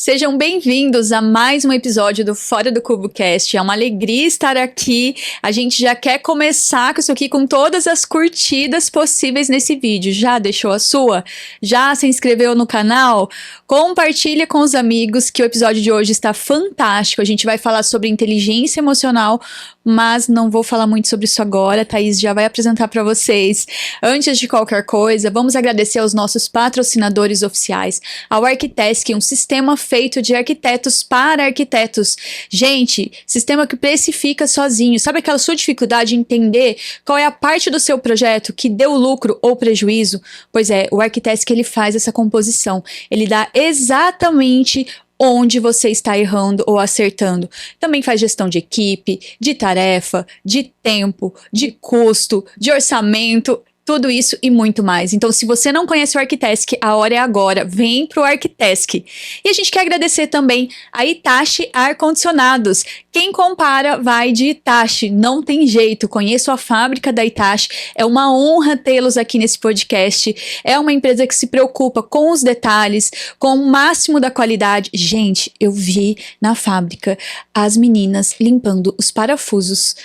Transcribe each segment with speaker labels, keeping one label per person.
Speaker 1: Sejam bem-vindos a mais um episódio do Fora do Cubo Cast. É uma alegria estar aqui. A gente já quer começar com isso aqui com todas as curtidas possíveis nesse vídeo. Já deixou a sua? Já se inscreveu no canal? Compartilha com os amigos que o episódio de hoje está fantástico. A gente vai falar sobre inteligência emocional, mas não vou falar muito sobre isso agora. A Thaís já vai apresentar para vocês. Antes de qualquer coisa, vamos agradecer aos nossos patrocinadores oficiais, ao Arquitesc, um sistema feito de arquitetos para arquitetos. Gente, sistema que precifica sozinho. Sabe aquela sua dificuldade em entender qual é a parte do seu projeto que deu lucro ou prejuízo? Pois é, o Arquitesc, ele faz essa composição. Ele dá exatamente onde você está errando ou acertando. Também faz gestão de equipe, de tarefa, de tempo, de custo, de orçamento, tudo isso e muito mais. Então, se você não conhece o Arquitesc, a hora é agora. Vem pro Arquitesc. E a gente quer agradecer também a Hitachi Ar-Condicionados. Quem compara vai de Hitachi. Não tem jeito. Conheço a fábrica da Hitachi. É uma honra tê-los aqui nesse podcast. É uma empresa que se preocupa com os detalhes, com o máximo da qualidade. Gente, eu vi na fábrica as meninas limpando os parafusos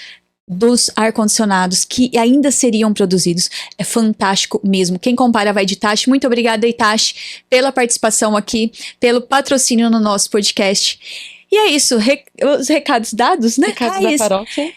Speaker 1: dos ar-condicionados que ainda seriam produzidos. É fantástico mesmo. Quem compara vai de Hitachi. Muito obrigada, Hitachi, pela participação aqui, pelo patrocínio no nosso podcast. E é isso, os recados dados, né?
Speaker 2: Recados da paróquia.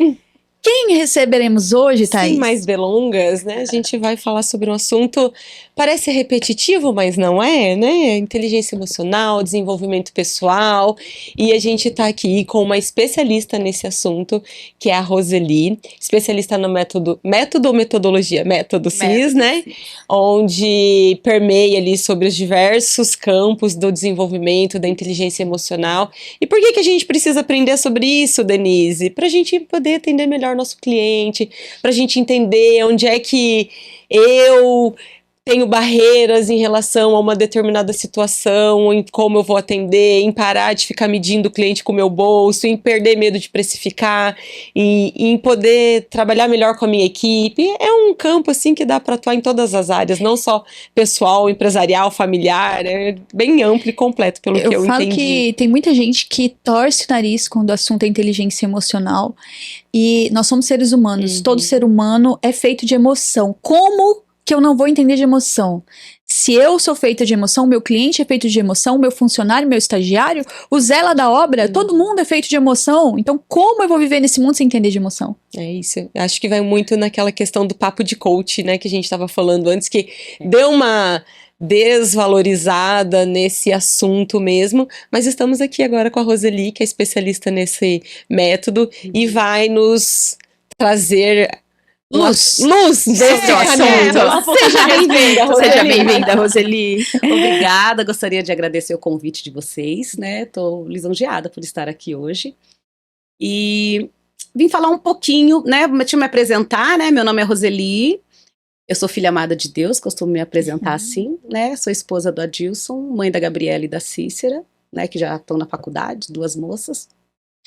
Speaker 1: Quem receberemos hoje, Thaís?
Speaker 2: Sem mais delongas, né? A gente vai falar sobre um assunto, parece repetitivo, mas não é, né? Inteligência emocional, desenvolvimento pessoal. E a gente tá aqui com uma especialista nesse assunto, que é a Roseli, especialista no método ou metodologia? Método CIS, né? Onde permeia ali sobre os diversos campos do desenvolvimento da inteligência emocional. E por que a gente precisa aprender sobre isso, Denise? Pra gente poder atender melhor nosso cliente, para a gente entender onde é que eu tenho barreiras em relação a uma determinada situação, em como eu vou atender, em parar de ficar medindo o cliente com o meu bolso, em perder medo de precificar, e em poder trabalhar melhor com a minha equipe. É um campo assim que dá para atuar em todas as áreas, não só pessoal, empresarial, familiar, é bem amplo e completo pelo que eu entendi.
Speaker 1: Eu falo que tem muita gente que torce o nariz quando o assunto é inteligência emocional, e nós somos seres humanos, todo ser humano é feito de emoção. Como que eu não vou entender de emoção? Se eu sou feita de emoção, meu cliente é feito de emoção, meu funcionário, meu estagiário, o Zela da obra, todo mundo é feito de emoção. Então, como eu vou viver nesse mundo sem entender de emoção?
Speaker 2: É isso. Acho que vai muito naquela questão do papo de coach, né, que a gente estava falando antes, que deu uma desvalorizada nesse assunto mesmo, mas estamos aqui agora com a Roseli, que é especialista nesse método, e vai nos trazer luz desse assunto.
Speaker 1: Seja bem-vinda, Roseli. Seja bem-vinda, Roseli.
Speaker 3: Obrigada, gostaria de agradecer o convite de vocês, né? Tô lisonjeada por estar aqui hoje. E vim falar um pouquinho, né? Deixa eu me apresentar, né? Meu nome é Roseli, eu sou filha amada de Deus, costumo me apresentar assim, né? Sou esposa do Adilson, mãe da Gabriela e da Cícera, né? Que já estão na faculdade, duas moças.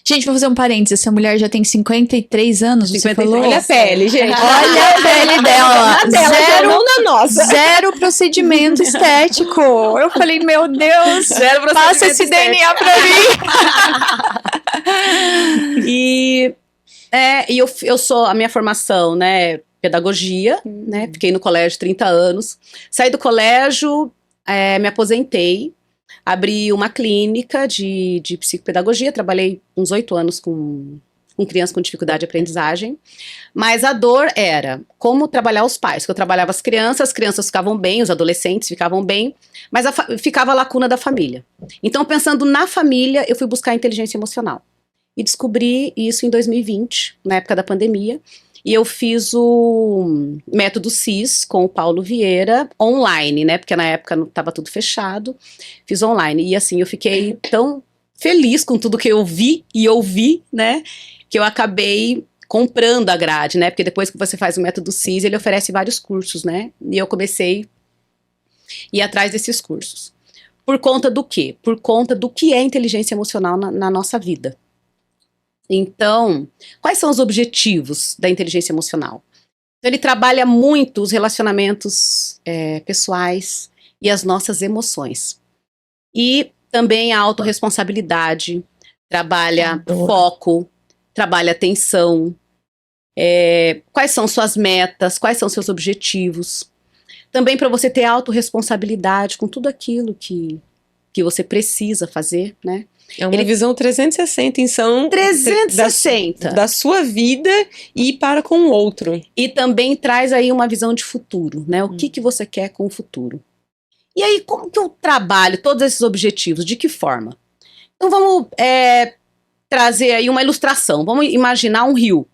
Speaker 1: Gente, vou fazer um parênteses, essa mulher já tem 53 anos, 53, você falou?
Speaker 2: Olha a pele, gente.
Speaker 1: Olha a pele dela.
Speaker 2: Zero na nossa.
Speaker 1: Zero procedimento estético. Eu falei, meu Deus, passa esse DNA pra mim.
Speaker 3: E eu sou, a minha formação, né, pedagogia, né, fiquei no colégio 30 anos. Saí do colégio, me aposentei. Abri uma clínica de psicopedagogia, trabalhei uns 8 anos com crianças com dificuldade de aprendizagem, mas a dor era como trabalhar os pais, porque eu trabalhava as crianças ficavam bem, os adolescentes ficavam bem, mas ficava a lacuna da família. Então, pensando na família, eu fui buscar a inteligência emocional e descobri isso em 2020, na época da pandemia. E eu fiz o método CIS com o Paulo Vieira online, né? Porque na época não estava tudo fechado. Fiz online. E assim, eu fiquei tão feliz com tudo que eu vi e ouvi, né? Que eu acabei comprando a grade, né? Porque depois que você faz o método CIS, ele oferece vários cursos, né? E eu comecei a ir atrás desses cursos. Por conta do quê? Por conta do que é inteligência emocional na nossa vida. Então, quais são os objetivos da inteligência emocional? Então, ele trabalha muito os relacionamentos pessoais e as nossas emoções. E Também a autorresponsabilidade, trabalha
Speaker 2: Adoro.
Speaker 3: foco, trabalha atenção, quais são suas metas, quais são seus objetivos. Também para você ter autorresponsabilidade com tudo aquilo que você precisa fazer, né?
Speaker 2: É uma visão 360, então.
Speaker 3: 360.
Speaker 2: Da sua vida e para com o outro.
Speaker 3: E também traz aí uma visão de futuro, né? O que você quer com o futuro. E aí, como que eu trabalho todos esses objetivos? De que forma? Então, vamos trazer aí uma ilustração. Vamos imaginar um rio.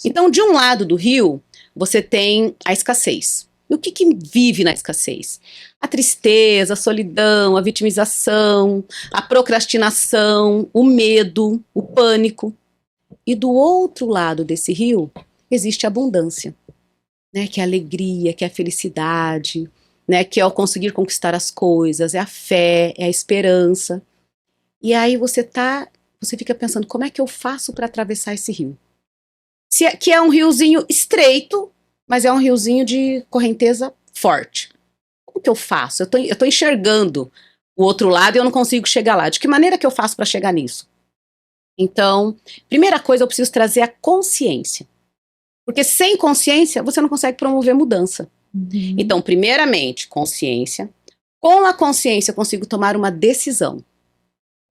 Speaker 3: Então, de um lado do rio, você tem a escassez. E o que vive na escassez? A tristeza, a solidão, a vitimização, a procrastinação, o medo, o pânico. E do outro lado desse rio, existe a abundância, né? Que é a alegria, que é a felicidade, né? Que é o conseguir conquistar as coisas, é a fé, é a esperança. E aí você fica pensando, como é que eu faço para atravessar esse rio? Que é um riozinho estreito, mas é um riozinho de correnteza forte. Como que eu faço? Eu tô enxergando o outro lado e eu não consigo chegar lá. De que maneira que eu faço para chegar nisso? Então, primeira coisa, eu preciso trazer a consciência. Porque sem consciência, você não consegue promover mudança.
Speaker 1: Uhum.
Speaker 3: Então, primeiramente, consciência. Com a consciência, eu consigo tomar uma decisão.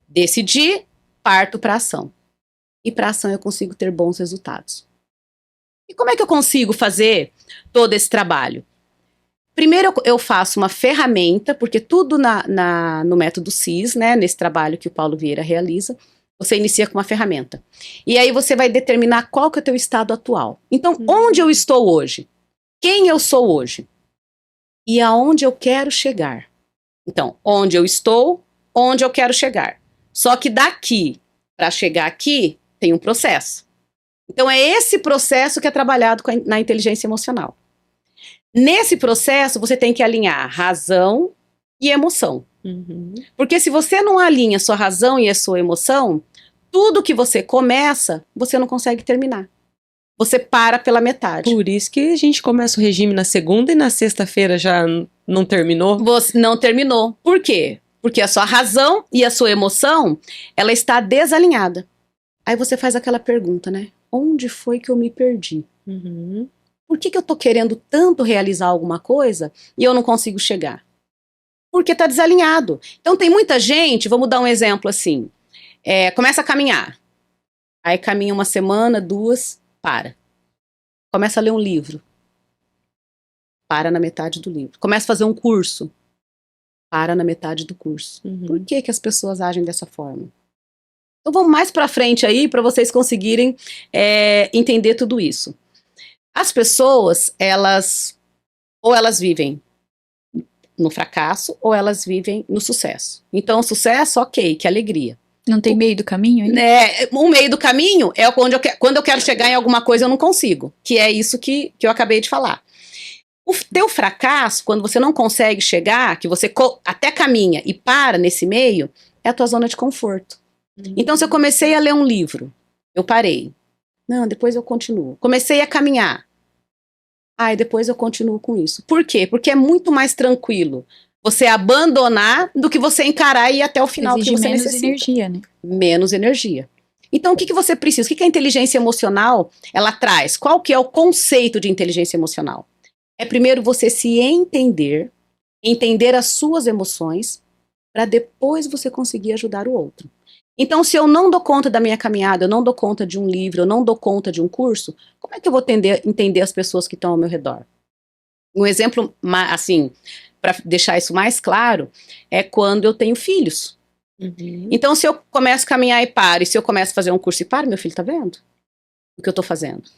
Speaker 3: Decidir, parto para ação. E para ação eu consigo ter bons resultados. E como é que eu consigo fazer todo esse trabalho? Primeiro eu faço uma ferramenta, porque tudo no método CIS, né, nesse trabalho que o Paulo Vieira realiza, você inicia com uma ferramenta. E aí você vai determinar qual que é o teu estado atual. Então, onde eu estou hoje? Quem eu sou hoje? E aonde eu quero chegar? Então, onde eu estou, onde eu quero chegar. Só que daqui para chegar aqui, tem um processo. Então, é esse processo que é trabalhado na inteligência emocional. Nesse processo, você tem que alinhar razão e emoção.
Speaker 2: Uhum.
Speaker 3: Porque se você não alinha sua razão e a sua emoção, tudo que você começa, você não consegue terminar. Você para pela metade.
Speaker 2: Por isso que a gente começa o regime na segunda e na sexta-feira já não terminou.
Speaker 3: Você não terminou. Por quê? Porque a sua razão e a sua emoção, ela está desalinhada. Aí você faz aquela pergunta, né? Onde foi que eu me perdi?
Speaker 2: Uhum.
Speaker 3: Por que eu tô querendo tanto realizar alguma coisa e eu não consigo chegar? Porque tá desalinhado. Então tem muita gente, vamos dar um exemplo assim, começa a caminhar. Aí caminha uma semana, 2, para. Começa a ler um livro. Para na metade do livro. Começa a fazer um curso. Para na metade do curso.
Speaker 2: Uhum.
Speaker 3: Por que as pessoas agem dessa forma? Então vamos mais pra frente aí para vocês conseguirem entender tudo isso. As pessoas, ou elas vivem no fracasso ou elas vivem no sucesso. Então o sucesso, ok, que alegria.
Speaker 1: Não tem meio do caminho aí?
Speaker 3: O meio do caminho é quando eu quero chegar em alguma coisa eu não consigo, que é isso que eu acabei de falar. O teu fracasso, quando você não consegue chegar, que você até caminha e para nesse meio, é a tua zona de conforto. Então, se eu comecei a ler um livro, eu parei. Não, depois eu continuo. Comecei a caminhar. E depois eu continuo com isso. Por quê? Porque é muito mais tranquilo você abandonar do que você encarar e ir até o final que você
Speaker 1: menos
Speaker 3: necessita.
Speaker 1: energia, né?
Speaker 3: Menos energia. Então, o que você precisa? O que a inteligência emocional ela traz? Qual que é o conceito de inteligência emocional? É primeiro você se entender as suas emoções, para depois você conseguir ajudar o outro. Então, se eu não dou conta da minha caminhada, eu não dou conta de um livro, eu não dou conta de um curso, como é que eu vou entender as pessoas que estão ao meu redor? Um exemplo, assim, para deixar isso mais claro, é quando eu tenho filhos.
Speaker 2: Uhum.
Speaker 3: Então, se eu começo a caminhar e paro, e se eu começo a fazer um curso e paro, meu filho tá vendo o que eu tô fazendo?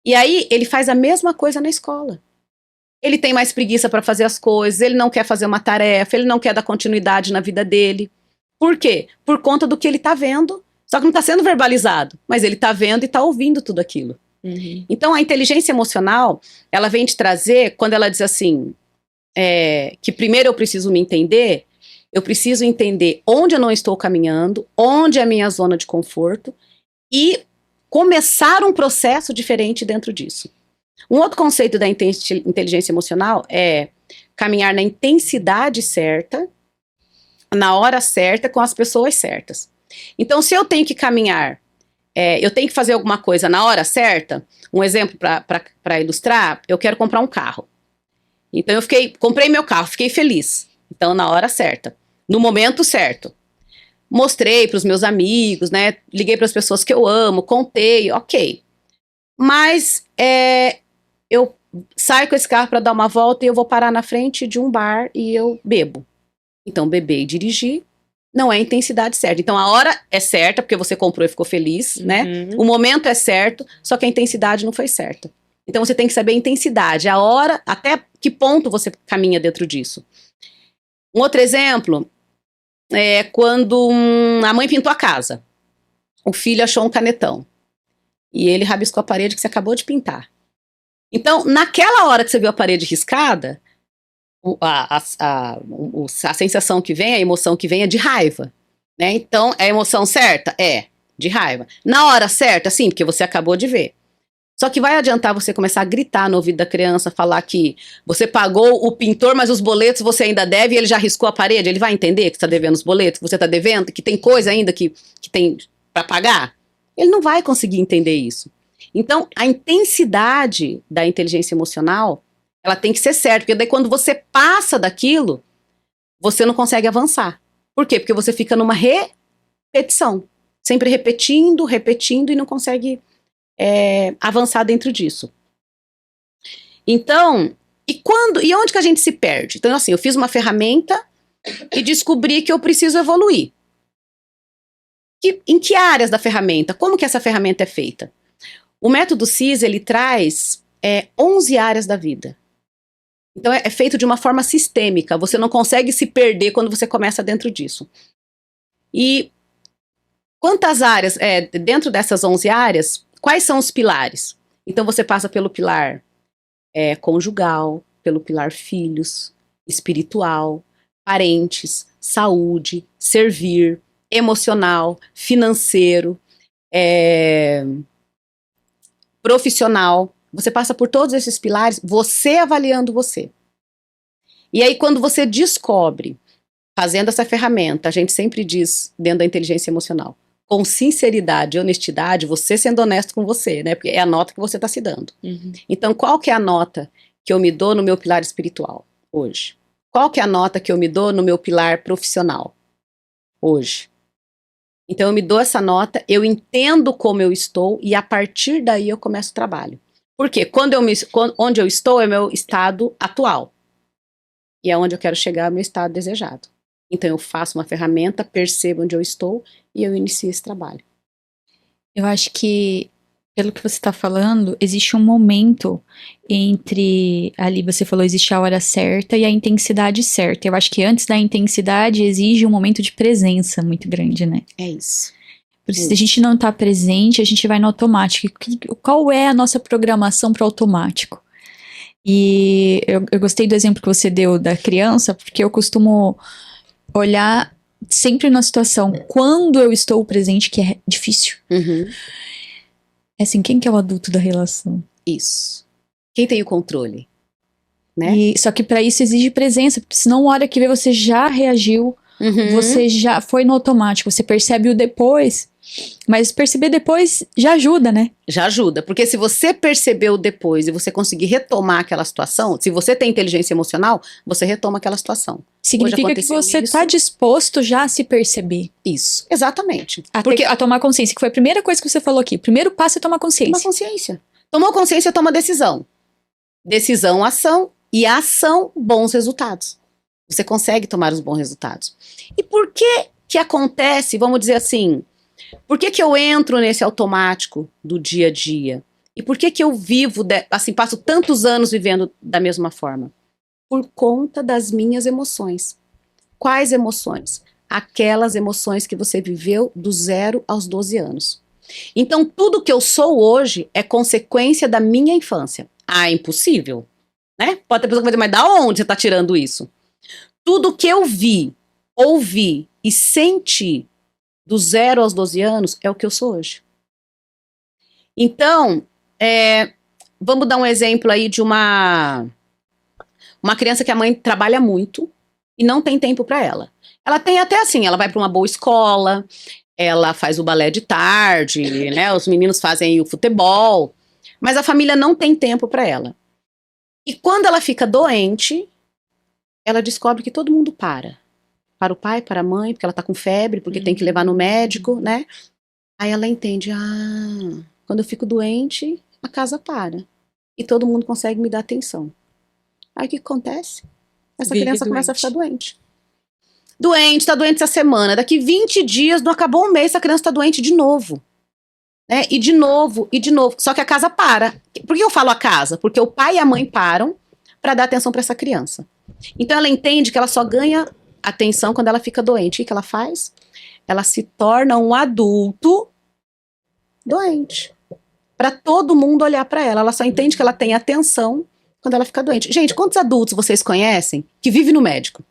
Speaker 3: E aí, ele faz a mesma coisa na escola. Ele tem mais preguiça para fazer as coisas, ele não quer fazer uma tarefa, ele não quer dar continuidade na vida dele. Por quê? Por conta do que ele tá vendo, só que não tá sendo verbalizado, mas ele tá vendo e tá ouvindo tudo aquilo.
Speaker 2: Uhum.
Speaker 3: Então, a inteligência emocional, ela vem te trazer, quando ela diz assim, que primeiro eu preciso me entender, eu preciso entender onde eu não estou caminhando, onde é a minha zona de conforto, e começar um processo diferente dentro disso. Um outro conceito da inteligência emocional é caminhar na intensidade certa, na hora certa, com as pessoas certas. Então, se eu tenho que caminhar, eu tenho que fazer alguma coisa na hora certa, um exemplo para ilustrar, eu quero comprar um carro. Então, comprei meu carro, fiquei feliz. Então, na hora certa, no momento certo. Mostrei para os meus amigos, né? Liguei para as pessoas que eu amo, contei, ok. Mas eu saio com esse carro para dar uma volta e eu vou parar na frente de um bar e eu bebo. Então, beber e dirigir não é a intensidade certa. Então, a hora é certa, porque você comprou e ficou feliz, né? O momento é certo, só que a intensidade não foi certa. Então, você tem que saber a intensidade, a hora, até que ponto você caminha dentro disso. Um outro exemplo é quando a mãe pintou a casa. O filho achou um canetão. E ele rabiscou a parede que você acabou de pintar. Então, naquela hora que você viu a parede riscada, a sensação que vem, a emoção que vem é de raiva, né? Então, é a emoção certa? É, de raiva. Na hora certa, sim, porque você acabou de ver. Só que vai adiantar você começar a gritar no ouvido da criança, falar que você pagou o pintor, mas os boletos você ainda deve e ele já riscou a parede? Ele vai entender que você está devendo os boletos, que você está devendo, que tem coisa ainda que tem para pagar? Ele não vai conseguir entender isso. Então, a intensidade da inteligência emocional, ela tem que ser certa, porque daí quando você passa daquilo, você não consegue avançar. Por quê? Porque você fica numa repetição, sempre repetindo e não consegue avançar dentro disso. Então, e onde que a gente se perde? Então, assim, eu fiz uma ferramenta e descobri que eu preciso evoluir. Em que áreas da ferramenta? Como que essa ferramenta é feita? O método CIS, ele traz 11 áreas da vida. Então, é feito de uma forma sistêmica. Você não consegue se perder quando você começa dentro disso. E quantas áreas, dentro dessas 11 áreas, quais são os pilares? Então, você passa pelo pilar conjugal, pelo pilar filhos, espiritual, parentes, saúde, servir, emocional, financeiro, profissional. Você passa por todos esses pilares, você avaliando você. E aí, quando você descobre, fazendo essa ferramenta, a gente sempre diz, dentro da inteligência emocional, com sinceridade e honestidade, você sendo honesto com você, né? Porque é a nota que você está se dando. Uhum. Então, qual que é a nota que eu me dou no meu pilar espiritual hoje? Qual que é a nota que eu me dou no meu pilar profissional hoje? Então, eu me dou essa nota, eu entendo como eu estou e a partir daí eu começo o trabalho. Por quê? Onde eu estou é meu estado atual. E é onde eu quero chegar, é o meu estado desejado. Então, eu faço uma ferramenta, percebo onde eu estou e eu inicio esse trabalho.
Speaker 1: Eu acho que, pelo que você está falando, existe um momento entre, ali você falou, existe a hora certa e a intensidade certa. Eu acho que antes da intensidade exige um momento de presença muito grande, né?
Speaker 3: É isso.
Speaker 1: Porque se a gente não está presente, a gente vai no automático. Qual é a nossa programação para o automático? E eu gostei do exemplo que você deu da criança, porque eu costumo olhar sempre na situação, quando eu estou presente, que é difícil.
Speaker 3: Uhum.
Speaker 1: É assim, quem que é o adulto da relação?
Speaker 3: Isso. Quem tem o controle? Né?
Speaker 1: Só que para isso exige presença, porque senão a hora que vê você já reagiu, você já foi no automático, você percebe o depois, mas perceber depois já ajuda, né?
Speaker 3: Já ajuda, porque se você percebeu depois e você conseguir retomar aquela situação, se você tem inteligência emocional, você retoma aquela situação.
Speaker 1: Significa que você está disposto já a se perceber.
Speaker 3: Isso, exatamente.
Speaker 1: A tomar consciência, que foi a primeira coisa que você falou aqui. O primeiro passo é tomar consciência.
Speaker 3: Tomar consciência. Tomou consciência, toma decisão. Decisão, ação. E a ação, bons resultados. Você consegue tomar os bons resultados. E por que acontece, vamos dizer assim, por que eu entro nesse automático do dia a dia? E por que eu vivo, assim, passo tantos anos vivendo da mesma forma? Por conta das minhas emoções. Quais emoções? Aquelas emoções que você viveu do 0 aos 12 anos. Então, tudo que eu sou hoje é consequência da minha infância. Ah, é impossível, né? Pode ter pessoa que vai dizer, mas da onde você está tirando isso? Tudo que eu vi, ouvi e senti do 0 aos 12 anos é o que eu sou hoje. Então, vamos dar um exemplo aí de uma criança que a mãe trabalha muito e não tem tempo para ela. Ela tem até assim, ela vai para uma boa escola, ela faz o balé de tarde, né? Os meninos fazem o futebol, mas a família não tem tempo para ela. E quando ela fica doente, ela descobre que todo mundo para. Para o pai, para a mãe, porque ela tá com febre, porque tem que levar no médico, né? Aí ela entende, quando eu fico doente, a casa para. E todo mundo consegue me dar atenção. Aí o que acontece? Essa
Speaker 2: Vive
Speaker 3: criança começa a
Speaker 2: doente.
Speaker 3: ficar doente. Doente, tá doente essa semana. Daqui 20 dias, não acabou um mês, essa criança tá doente de novo. Né? E de novo, e de novo. Só que a casa para. Por que eu falo a casa? Porque o pai e a mãe param para dar atenção para essa criança. Então ela entende que ela só ganha atenção quando ela fica doente. O que ela faz? Ela se torna um adulto doente. Para todo mundo olhar para ela. Ela só entende que ela tem atenção quando ela fica doente. Gente, quantos adultos vocês conhecem que vivem no médico?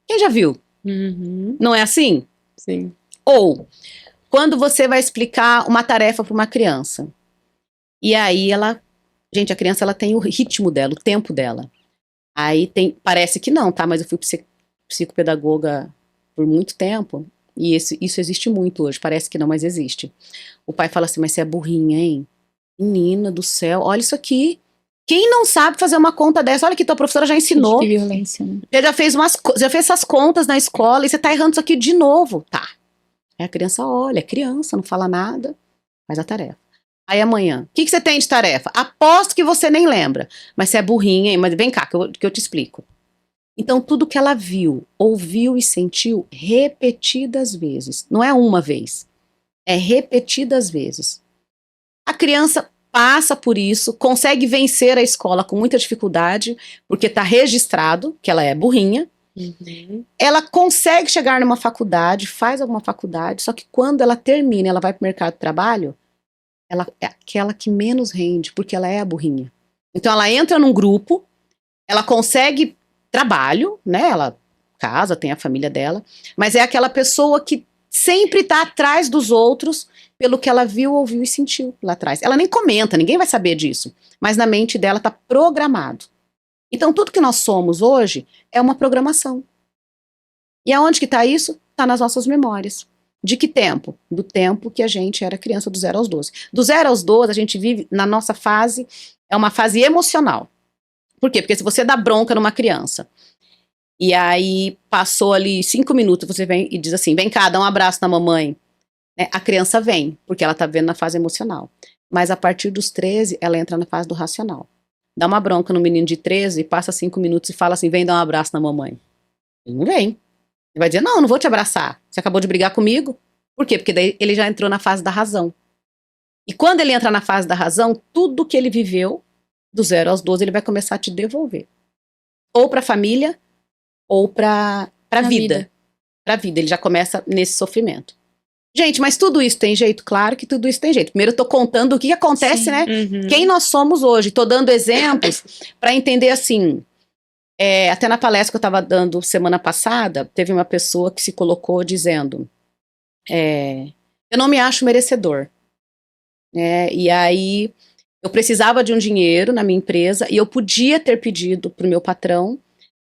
Speaker 3: Quem já viu?
Speaker 2: Uhum.
Speaker 3: Não é assim?
Speaker 2: Sim.
Speaker 3: Ou, quando você vai explicar uma tarefa para uma criança, e aí ela... Gente, a criança ela tem o ritmo dela, o tempo dela. Aí tem... Parece que não, tá? Mas eu fui psicopedagoga por muito tempo, e isso existe muito hoje. Parece que não, mas existe. O pai fala assim, mas você é burrinha, hein? Menina do céu, olha isso aqui. Quem não sabe fazer uma conta dessa? Olha que tua professora já ensinou.
Speaker 1: Que violência, né?
Speaker 3: Você já fez essas contas na escola e você tá errando isso aqui de novo. Tá. Aí a criança olha, é criança, não fala nada, faz a tarefa. Aí amanhã, o que você tem de tarefa? Aposto que você nem lembra. Mas você é burrinha, hein? Mas vem cá, que eu te explico. Então, tudo que ela viu, ouviu e sentiu repetidas vezes. Não é uma vez. É repetidas vezes. A criança passa por isso, consegue vencer a escola com muita dificuldade, porque está registrado que ela é burrinha.
Speaker 2: Uhum.
Speaker 3: Ela consegue chegar numa faculdade, faz alguma faculdade, só que quando ela termina, ela vai para o mercado de trabalho, ela é aquela que menos rende, porque ela é a burrinha. Então ela entra num grupo, ela consegue trabalho, né? Ela casa, tem a família dela, mas é aquela pessoa que sempre está atrás dos outros pelo que ela viu, ouviu e sentiu lá atrás. Ela nem comenta, ninguém vai saber disso, mas na mente dela está programado. Então tudo que nós somos hoje é uma programação. E aonde que está isso? Está nas nossas memórias. De que tempo? Do tempo que a gente era criança, do 0 aos 12. Do 0 aos 12, a gente vive na nossa fase, é uma fase emocional. Por quê? Porque se você dá bronca numa criança, e aí passou ali 5 minutos, você vem e diz assim, vem cá, dá um abraço na mamãe. Né? A criança vem, porque ela tá vendo na fase emocional. Mas a partir dos 13, ela entra na fase do racional. Dá uma bronca no menino de 13, passa 5 minutos e fala assim, vem dar um abraço na mamãe. Ele não vem. Ele vai dizer, não vou te abraçar. Você acabou de brigar comigo? Por quê? Porque daí ele já entrou na fase da razão. E quando ele entra na fase da razão, tudo que ele viveu, do 0 aos 12, ele vai começar a te devolver. Ou pra família, ou pra vida. Pra vida, ele já começa nesse sofrimento. Gente, mas tudo isso tem jeito? Claro que tudo isso tem jeito. Primeiro eu tô contando o que acontece,
Speaker 1: Sim.
Speaker 3: né?
Speaker 2: Uhum.
Speaker 3: Quem nós somos hoje. Tô dando exemplos pra entender assim. Até na palestra que eu tava dando semana passada, teve uma pessoa que se colocou dizendo eu não me acho merecedor. E aí eu precisava de um dinheiro na minha empresa e eu podia ter pedido pro meu patrão,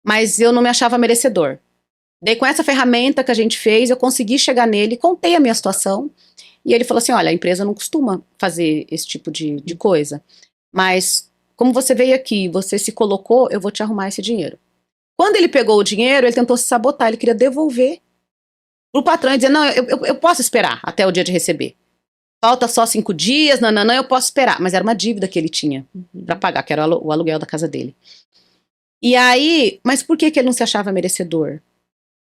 Speaker 3: mas eu não me achava merecedor. Daí com essa ferramenta que a gente fez, eu consegui chegar nele, contei a minha situação, e ele falou assim, olha, a empresa não costuma fazer esse tipo de coisa, mas como você veio aqui, você se colocou, eu vou te arrumar esse dinheiro. Quando ele pegou o dinheiro, ele tentou se sabotar, ele queria devolver pro patrão e dizer, não, eu posso esperar até o dia de receber. Falta só 5 dias, não, eu posso esperar. Mas era uma dívida que ele tinha pra pagar, que era o aluguel da casa dele. E aí, mas por que ele não se achava merecedor?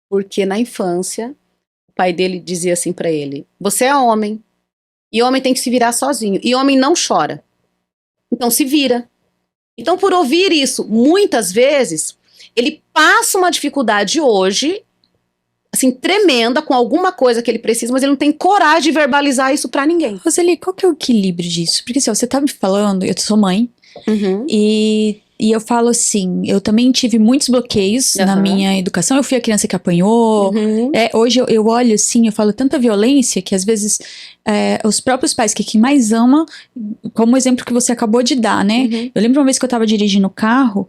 Speaker 3: Porque na infância, o pai dele dizia assim pra ele, você é homem, e homem tem que se virar sozinho, e homem não chora. Então se vira. Então por ouvir isso muitas vezes, ele passa uma dificuldade hoje, assim, tremenda, com alguma coisa que ele precisa, mas ele não tem coragem de verbalizar isso pra ninguém.
Speaker 1: Roseli, qual que é o equilíbrio disso? Porque assim, ó, você tá me falando, eu sou mãe,
Speaker 3: Uhum.
Speaker 1: e E eu falo assim, eu também tive muitos bloqueios na
Speaker 3: Aham.
Speaker 1: minha educação. Eu fui a criança que apanhou.
Speaker 2: Uhum.
Speaker 1: Hoje eu olho assim, eu falo tanta violência que às vezes os próprios pais que quem mais ama, como o exemplo que você acabou de dar, né?
Speaker 2: Uhum.
Speaker 1: Eu lembro uma vez que eu tava dirigindo o carro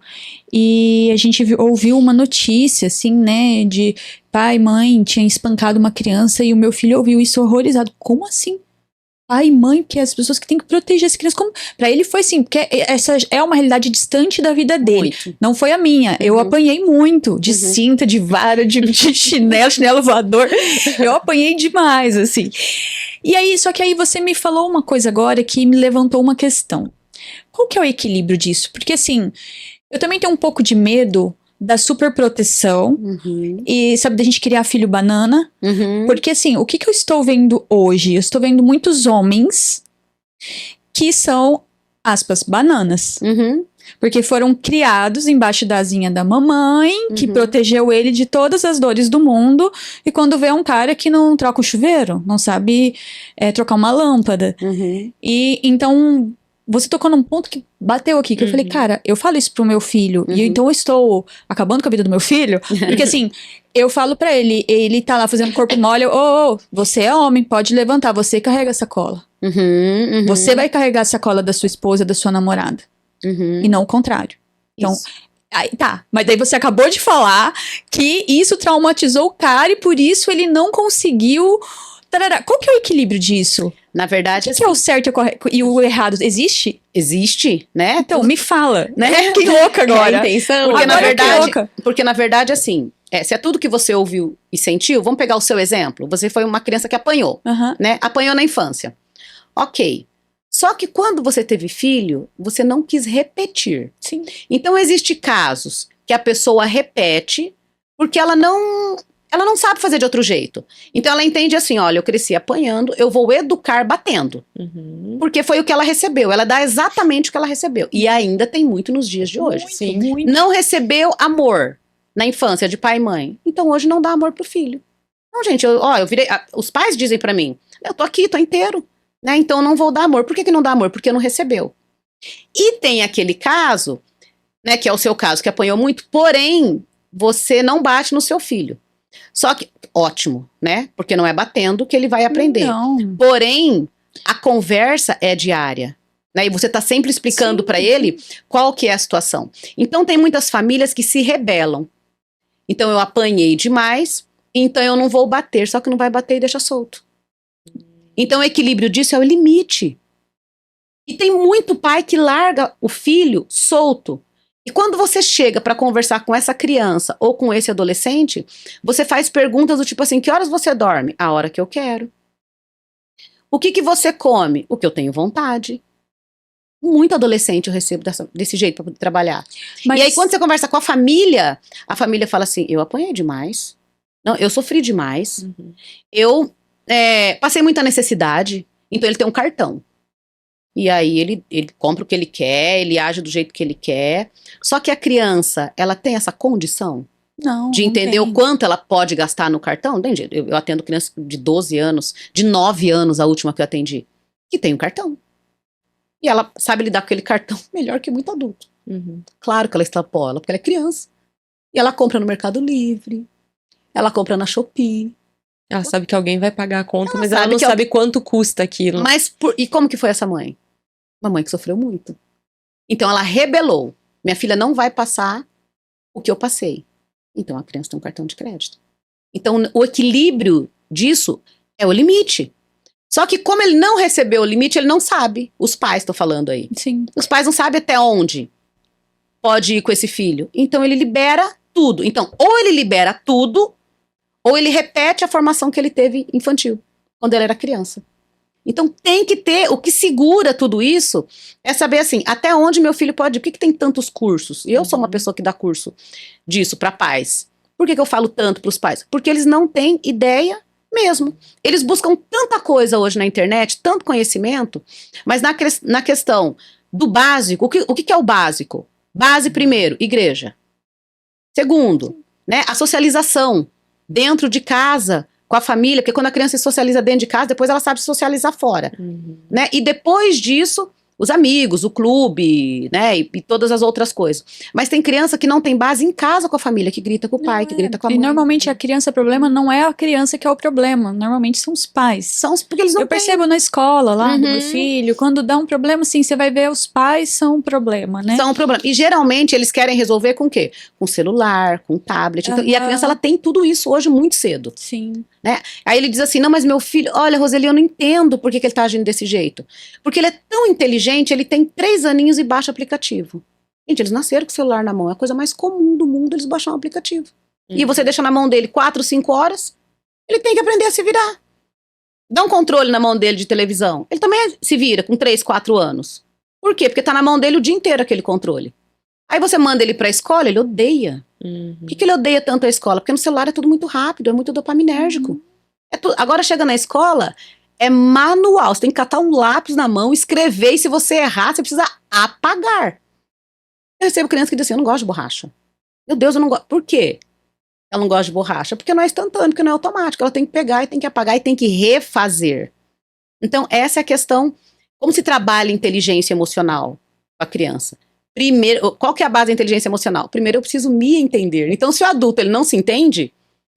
Speaker 1: e a gente ouviu uma notícia, assim, né? De pai e mãe tinha espancado uma criança e o meu filho ouviu isso horrorizado. Como assim? Pai e mãe, que é as pessoas que têm que proteger as crianças. Como... Pra ele foi assim, porque essa é uma realidade distante da vida dele.
Speaker 3: Muito.
Speaker 1: Não foi a minha. Eu apanhei muito. De cinta, de vara, de chinelo voador. Eu apanhei demais, assim. E aí, só que aí você me falou uma coisa agora que me levantou uma questão. Qual que é o equilíbrio disso? Porque assim, eu também tenho um pouco de medo da superproteção
Speaker 3: Uhum.
Speaker 1: e, sabe, da gente criar filho banana.
Speaker 3: Uhum.
Speaker 1: Porque assim, o que eu estou vendo hoje? Eu estou vendo muitos homens que são, aspas, bananas.
Speaker 3: Uhum.
Speaker 1: Porque foram criados embaixo da asinha da mamãe, que protegeu ele de todas as dores do mundo. E quando vê um cara que não troca o chuveiro, não sabe trocar uma lâmpada.
Speaker 3: Uhum.
Speaker 1: E então, você tocou num ponto que bateu aqui, que eu falei, cara, eu falo isso pro meu filho, e então eu estou acabando com a vida do meu filho, porque assim, eu falo pra ele tá lá fazendo corpo mole, você é homem, pode levantar, você carrega a sacola.
Speaker 3: Uhum. Uhum.
Speaker 1: Você vai carregar a sacola da sua esposa, da sua namorada,
Speaker 3: Uhum.
Speaker 1: e não o contrário. Então,
Speaker 3: Isso.
Speaker 1: aí, tá, mas daí você acabou de falar que isso traumatizou o cara e por isso ele não conseguiu... Tarará. Qual que é o equilíbrio disso?
Speaker 3: Na verdade,
Speaker 1: O que é o certo e o errado? Existe?
Speaker 3: existe, né?
Speaker 1: Então, me fala.
Speaker 3: Né?
Speaker 1: Que louca agora.
Speaker 2: É a intenção.
Speaker 3: Porque, na
Speaker 1: Agora eu tô
Speaker 3: verdade,
Speaker 1: louca.
Speaker 3: porque, na verdade, assim, se é tudo que você ouviu e sentiu, vamos pegar o seu exemplo. Você foi uma criança que apanhou,
Speaker 1: Aham.
Speaker 3: né? Apanhou na infância. Ok. Só que quando você teve filho, você não quis repetir.
Speaker 1: Sim.
Speaker 3: Então, existem casos que a pessoa repete porque ela não sabe fazer de outro jeito. Então, ela entende assim, olha, eu cresci apanhando, eu vou educar batendo.
Speaker 2: Uhum.
Speaker 3: Porque foi o que ela recebeu. Ela dá exatamente o que ela recebeu. E ainda tem muito nos dias de hoje.
Speaker 2: Sim.
Speaker 1: Muito.
Speaker 3: Não recebeu amor na infância de pai e mãe. Então hoje não dá amor pro filho. Não, gente, eu virei. Os pais dizem pra mim: eu tô aqui, tô inteiro. Né? Então eu não vou dar amor. Por que não dá amor? Porque não recebeu. E tem aquele caso, né, que é o seu caso, que apanhou muito, porém, você não bate no seu filho. Só que, ótimo, né? Porque não é batendo que ele vai aprender.
Speaker 1: Não.
Speaker 3: Porém, a conversa é diária. Né? E você está sempre explicando para ele qual que é a situação. Então, tem muitas famílias que se rebelam. Então, eu apanhei demais, então eu não vou bater. Só que não vai bater e deixa solto. Então, o equilíbrio disso é o limite. E tem muito pai que larga o filho solto. E quando você chega para conversar com essa criança ou com esse adolescente, você faz perguntas do tipo assim, que horas você dorme? A hora que eu quero. O que você come? O que eu tenho vontade. Muito adolescente eu recebo desse jeito para poder trabalhar.
Speaker 1: Mas
Speaker 3: E aí quando você conversa com a família fala assim, eu apanhei demais. Não, eu sofri demais.
Speaker 2: Uhum.
Speaker 3: Eu passei muita necessidade. Então ele tem um cartão. E aí ele compra o que ele quer, ele age do jeito que ele quer. Só que a criança, ela tem essa condição
Speaker 1: não,
Speaker 3: de
Speaker 1: não
Speaker 3: entender
Speaker 1: tem.
Speaker 3: o quanto ela pode gastar no cartão? Entendi. Eu atendo criança de 12 anos, de 9 anos, a última que eu atendi, que tem um cartão. E ela sabe lidar com aquele cartão melhor que muito adulto.
Speaker 2: Uhum.
Speaker 3: Claro que ela extrapola, porque ela é criança. E ela compra no Mercado Livre, ela compra na Shopee.
Speaker 2: Ela sabe que alguém vai pagar a conta,
Speaker 3: Ela
Speaker 2: mas
Speaker 3: sabe
Speaker 2: ela não
Speaker 3: que
Speaker 2: sabe quanto custa aquilo.
Speaker 3: Mas, e como que foi essa mãe? Uma mãe que sofreu muito. Então ela rebelou. Minha filha não vai passar o que eu passei. Então a criança tem um cartão de crédito. Então o equilíbrio disso é o limite. Só que como ele não recebeu o limite, ele não sabe. Os pais, tô falando aí.
Speaker 1: Sim.
Speaker 3: Os pais não sabem até onde pode ir com esse filho. Então ele libera tudo. Então ou ele libera tudo, ou ele repete a formação que ele teve infantil, quando ele era criança. Então tem que ter, o que segura tudo isso é saber assim, até onde meu filho pode ir. Por que tem tantos cursos? E eu sou uma pessoa que dá curso disso para pais. Por que eu falo tanto para os pais? Porque eles não têm ideia mesmo. Eles buscam tanta coisa hoje na internet, tanto conhecimento, mas na questão do básico, o que é o básico? Base primeiro, igreja. Segundo, né, a socialização dentro de casa, com a família, porque quando a criança se socializa dentro de casa, depois ela sabe socializar fora,
Speaker 2: Uhum.
Speaker 3: né? E depois disso, os amigos, o clube, né, e todas as outras coisas. Mas tem criança que não tem base em casa com a família, que grita com o pai, que grita com a mãe.
Speaker 1: E normalmente a criança, o problema não é a criança que é o problema, normalmente são os pais.
Speaker 3: Porque eles não
Speaker 1: Eu percebo na escola lá do meu
Speaker 3: Uhum.
Speaker 1: filho, quando dá um problema, assim, você vai ver os pais são um problema, né?
Speaker 3: são um problema. E geralmente eles querem resolver com o quê? Com celular, com tablet. Então, e a
Speaker 1: Aham.
Speaker 3: criança, ela tem tudo isso hoje muito cedo.
Speaker 1: Sim.
Speaker 3: Aí ele diz assim, não, mas meu filho, olha, Roseli, eu não entendo por que ele tá agindo desse jeito. Porque ele é tão inteligente, ele tem 3 aninhos e baixa aplicativo. Gente, eles nasceram com o celular na mão, é a coisa mais comum do mundo eles baixar um aplicativo. E você deixa na mão dele 4, 5 horas, ele tem que aprender a se virar. Dá um controle na mão dele de televisão. Ele também se vira com 3, 4 anos. Por quê? Porque tá na mão dele o dia inteiro aquele controle. Aí você manda ele pra escola, ele odeia. Por que ele odeia tanto a escola? Porque no celular é tudo muito rápido, é muito dopaminérgico. Agora chega na escola, é manual. Você tem que catar um lápis na mão, escrever, e se você errar, você precisa apagar. Eu recebo criança que diz assim, eu não gosto de borracha. Meu Deus, eu não gosto. Por quê? Ela não gosta de borracha? Porque não é instantâneo, porque não é automático. Ela tem que pegar e tem que apagar e tem que refazer. Então, essa é a questão. Como se trabalha inteligência emocional com a criança? Primeiro, qual que é a base da inteligência emocional? Primeiro, eu preciso me entender. Então, se o adulto ele não se entende,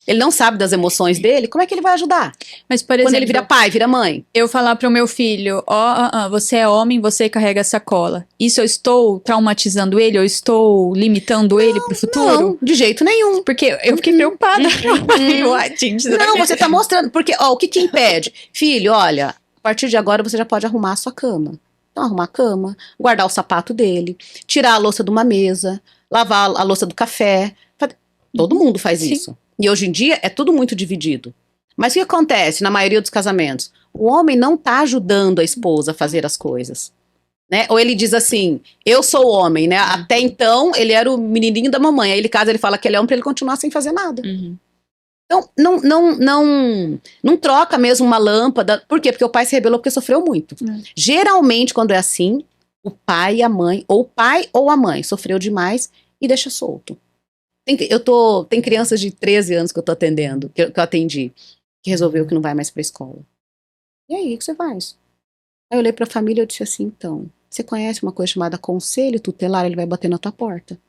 Speaker 3: ele não sabe das emoções dele, como é que ele vai ajudar?
Speaker 1: Mas, por
Speaker 3: Quando
Speaker 1: exemplo,
Speaker 3: ele vira pai, vira mãe.
Speaker 1: eu falar pro meu filho, você é homem, você carrega a sacola. Isso eu estou traumatizando ele, eu estou limitando ele pro futuro?
Speaker 3: Não, de jeito nenhum.
Speaker 1: Porque eu fiquei preocupada. Uai, gente, será
Speaker 3: Não,
Speaker 1: que-
Speaker 3: você tá mostrando. Porque, ó, o que que impede? Filho, olha, a partir de agora você já pode arrumar a sua cama. Então, arrumar a cama, guardar o sapato dele, tirar a louça de uma mesa, lavar a louça do café. Todo mundo faz
Speaker 1: Sim.
Speaker 3: isso. E hoje em dia é tudo muito dividido. Mas o que acontece na maioria dos casamentos? O homem não tá ajudando a esposa a fazer as coisas. Né? Ou ele diz assim, eu sou homem, né? Até então, ele era o menininho da mamãe. Aí ele casa, ele fala que ele é homem pra ele continuar sem fazer nada.
Speaker 1: Uhum.
Speaker 3: Então, não troca mesmo uma lâmpada. Por quê? Porque o pai se rebelou porque sofreu muito. Geralmente, quando é assim, o pai e a mãe, ou o pai ou a mãe, sofreu demais e deixa solto. Tem crianças de 13 anos que eu tô atendendo, que eu atendi, que resolveu que não vai mais pra escola. E aí, o que você faz? Aí eu olhei pra família e eu disse assim, então, você conhece uma coisa chamada conselho tutelar? Ele vai bater na tua porta.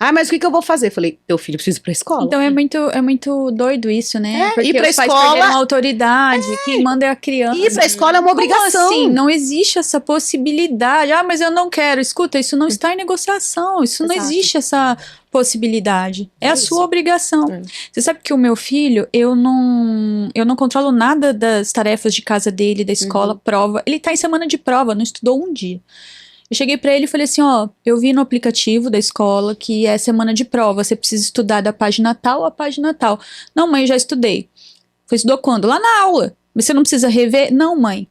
Speaker 3: Ah, mas o que eu vou fazer? Falei, teu filho precisa ir pra escola.
Speaker 1: Então é muito doido isso, né?
Speaker 3: É,
Speaker 1: Porque
Speaker 3: ir pra
Speaker 1: os pais
Speaker 3: escola-
Speaker 1: perderam a autoridade, quem manda é a criança.
Speaker 3: Ir pra escola é uma
Speaker 1: Como
Speaker 3: obrigação.
Speaker 1: assim? Não existe essa possibilidade. Ah, mas eu não quero. Escuta, isso não está em negociação. Isso não
Speaker 3: Exato.
Speaker 1: existe essa possibilidade. É a
Speaker 3: Isso.
Speaker 1: sua obrigação.
Speaker 2: É.
Speaker 1: Você sabe que o meu filho, eu não controlo nada das tarefas de casa dele, da escola, prova. Ele tá em semana de prova, não estudou um dia. Eu cheguei pra ele e falei assim, ó, eu vi no aplicativo da escola que é semana de prova, você precisa estudar da página tal a página tal. Não, mãe, eu já estudei. Foi estudou quando? Lá na aula. Mas você não precisa rever? Não, mãe.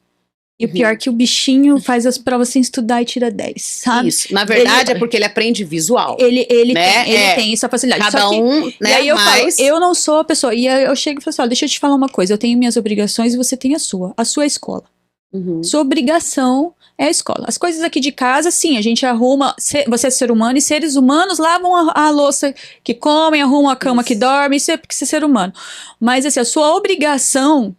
Speaker 1: E o pior é que o bichinho faz as provas sem estudar e tira 10, sabe?
Speaker 3: Isso. Na verdade,
Speaker 1: Ele-
Speaker 3: é porque ele aprende visual.
Speaker 1: Ele,
Speaker 3: Né?
Speaker 1: ele tem essa facilidade.
Speaker 3: Cada
Speaker 1: Só que,
Speaker 3: um,
Speaker 1: e
Speaker 3: né?
Speaker 1: aí eu
Speaker 3: mas...
Speaker 1: falo, eu não sou a pessoa. E aí eu chego e falo assim, ó, deixa eu te falar uma coisa. Eu tenho minhas obrigações e você tem a sua. A sua é a escola.
Speaker 3: Uhum.
Speaker 1: Sua obrigação é a escola. As coisas aqui de casa, sim, a gente arruma. Você é ser humano e seres humanos lavam a louça que comem, arrumam a cama
Speaker 3: Isso.
Speaker 1: que dorme, isso é porque você é ser humano. Mas assim, a sua obrigação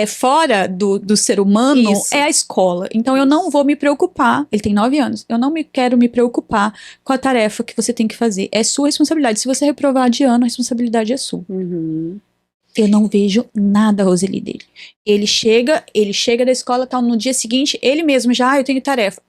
Speaker 1: fora do ser humano
Speaker 3: Isso.
Speaker 1: é a escola. Então eu não vou me preocupar. Ele tem 9 anos. Eu não quero me preocupar com a tarefa que você tem que fazer. É sua responsabilidade. Se você reprovar de ano, a responsabilidade é sua.
Speaker 3: Uhum.
Speaker 1: Eu não vejo nada, Roseli, dele. Ele chega da escola, tal, no dia seguinte, ele mesmo já, eu tenho tarefa.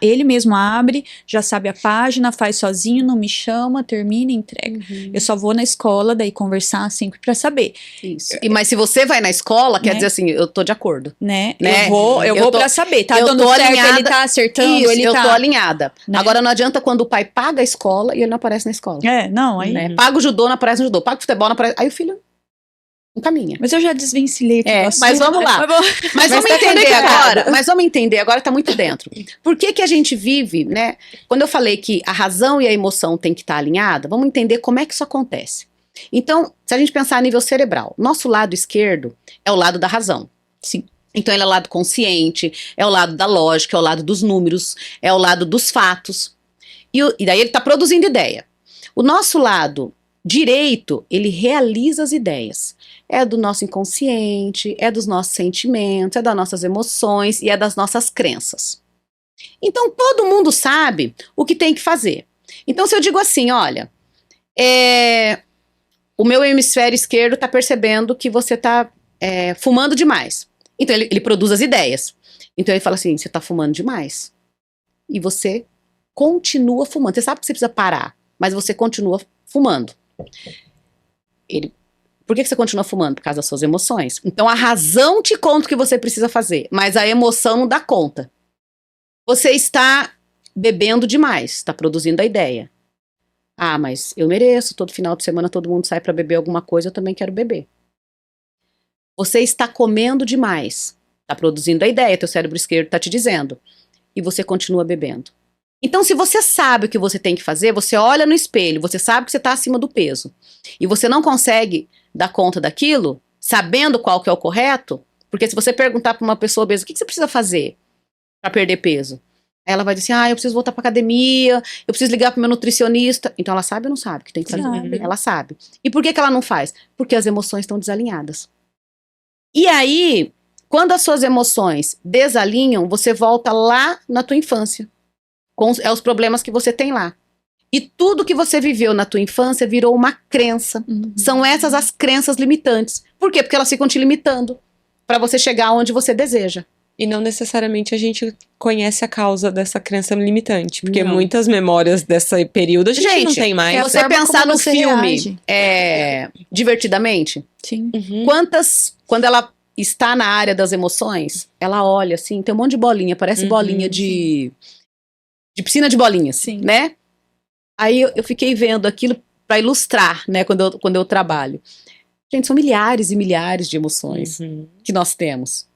Speaker 1: Ele mesmo abre, já sabe a página, faz sozinho, não me chama, termina, entrega. Eu só vou na escola, daí conversar sempre pra saber,
Speaker 3: Isso. Mas se você vai na escola, quer
Speaker 1: Né?
Speaker 3: dizer assim, eu tô de acordo.
Speaker 1: né?
Speaker 3: Né?
Speaker 1: Eu vou
Speaker 3: Eu
Speaker 1: vou
Speaker 3: tô-
Speaker 1: pra saber, tá
Speaker 3: eu
Speaker 1: dando
Speaker 3: tô
Speaker 1: certo,
Speaker 3: alinhada.
Speaker 1: ele tá acertando,
Speaker 3: Isso,
Speaker 1: ele
Speaker 3: eu
Speaker 1: tá...
Speaker 3: tô alinhada.
Speaker 1: Né?
Speaker 3: Agora não adianta quando o pai paga a escola e ele não aparece na escola.
Speaker 1: Não, aí...
Speaker 3: Né? Paga o judô, não aparece no judô. Paga o futebol, não aparece. Aí o filho não caminha.
Speaker 1: Mas eu já desvencilhei aqui do assunto.
Speaker 3: mas vamos lá. Mas vamos
Speaker 1: tá
Speaker 3: entender
Speaker 1: conectado.
Speaker 3: agora. Mas vamos entender agora, tá muito dentro. Por que que a gente vive, né? Quando eu falei que a razão e a emoção tem que estar alinhada, vamos entender como é que isso acontece. Então, se a gente pensar a nível cerebral, nosso lado esquerdo é o lado da razão.
Speaker 1: Sim.
Speaker 3: Então, ele é o lado consciente, é o lado da lógica, é o lado dos números, é o lado dos fatos. E daí ele está produzindo ideia. O nosso lado direito, ele realiza as ideias. É do nosso inconsciente, é dos nossos sentimentos, é das nossas emoções e é das nossas crenças. Então, todo mundo sabe o que tem que fazer. Então, se eu digo assim, olha, o meu hemisfério esquerdo está percebendo que você está fumando demais. Então, ele produz as ideias. Então, ele fala assim, você está fumando demais. E você continua fumando. Você sabe que você precisa parar, mas você continua fumando. Por que você continua fumando? Por causa das suas emoções. Então, a razão te conta o que você precisa fazer, mas a emoção não dá conta. Você está bebendo demais, está produzindo a ideia. Ah, mas eu mereço, todo final de semana todo mundo sai para beber alguma coisa, eu também quero beber. Você está comendo demais, está produzindo a ideia, teu cérebro esquerdo está te dizendo, e você continua bebendo. Então, se você sabe o que você tem que fazer, você olha no espelho, você sabe que você está acima do peso, e você não consegue dar conta daquilo, sabendo qual que é o correto, porque se você perguntar para uma pessoa obesa, o que você precisa fazer para perder peso? Ela vai dizer assim, eu preciso voltar para academia, eu preciso ligar para o meu nutricionista. Então ela sabe ou não sabe o que tem que fazer?
Speaker 1: Sabe.
Speaker 3: Ela sabe. E por que ela não faz? Porque as emoções estão desalinhadas. E aí, quando as suas emoções desalinham, você volta lá na tua infância. Com os problemas que você tem lá. E tudo que você viveu na tua infância virou uma crença. São essas as crenças limitantes. Por quê? Porque elas ficam te limitando para você chegar onde você deseja.
Speaker 2: E não necessariamente a gente conhece a causa dessa crença limitante. Porque
Speaker 3: Não.
Speaker 2: muitas memórias desse período a gente não tem mais.
Speaker 1: é a
Speaker 3: você
Speaker 1: forma
Speaker 3: pensar
Speaker 1: como
Speaker 3: no
Speaker 1: você
Speaker 3: filme
Speaker 1: reage.
Speaker 3: Divertidamente,
Speaker 1: Sim.
Speaker 3: quando ela está na área das emoções, ela olha assim, tem um monte de bolinha, parece bolinha de piscina de bolinhas,
Speaker 1: Sim.
Speaker 3: né? Aí eu fiquei vendo aquilo para ilustrar, né, quando eu trabalho. Gente, são milhares e milhares de emoções que nós temos.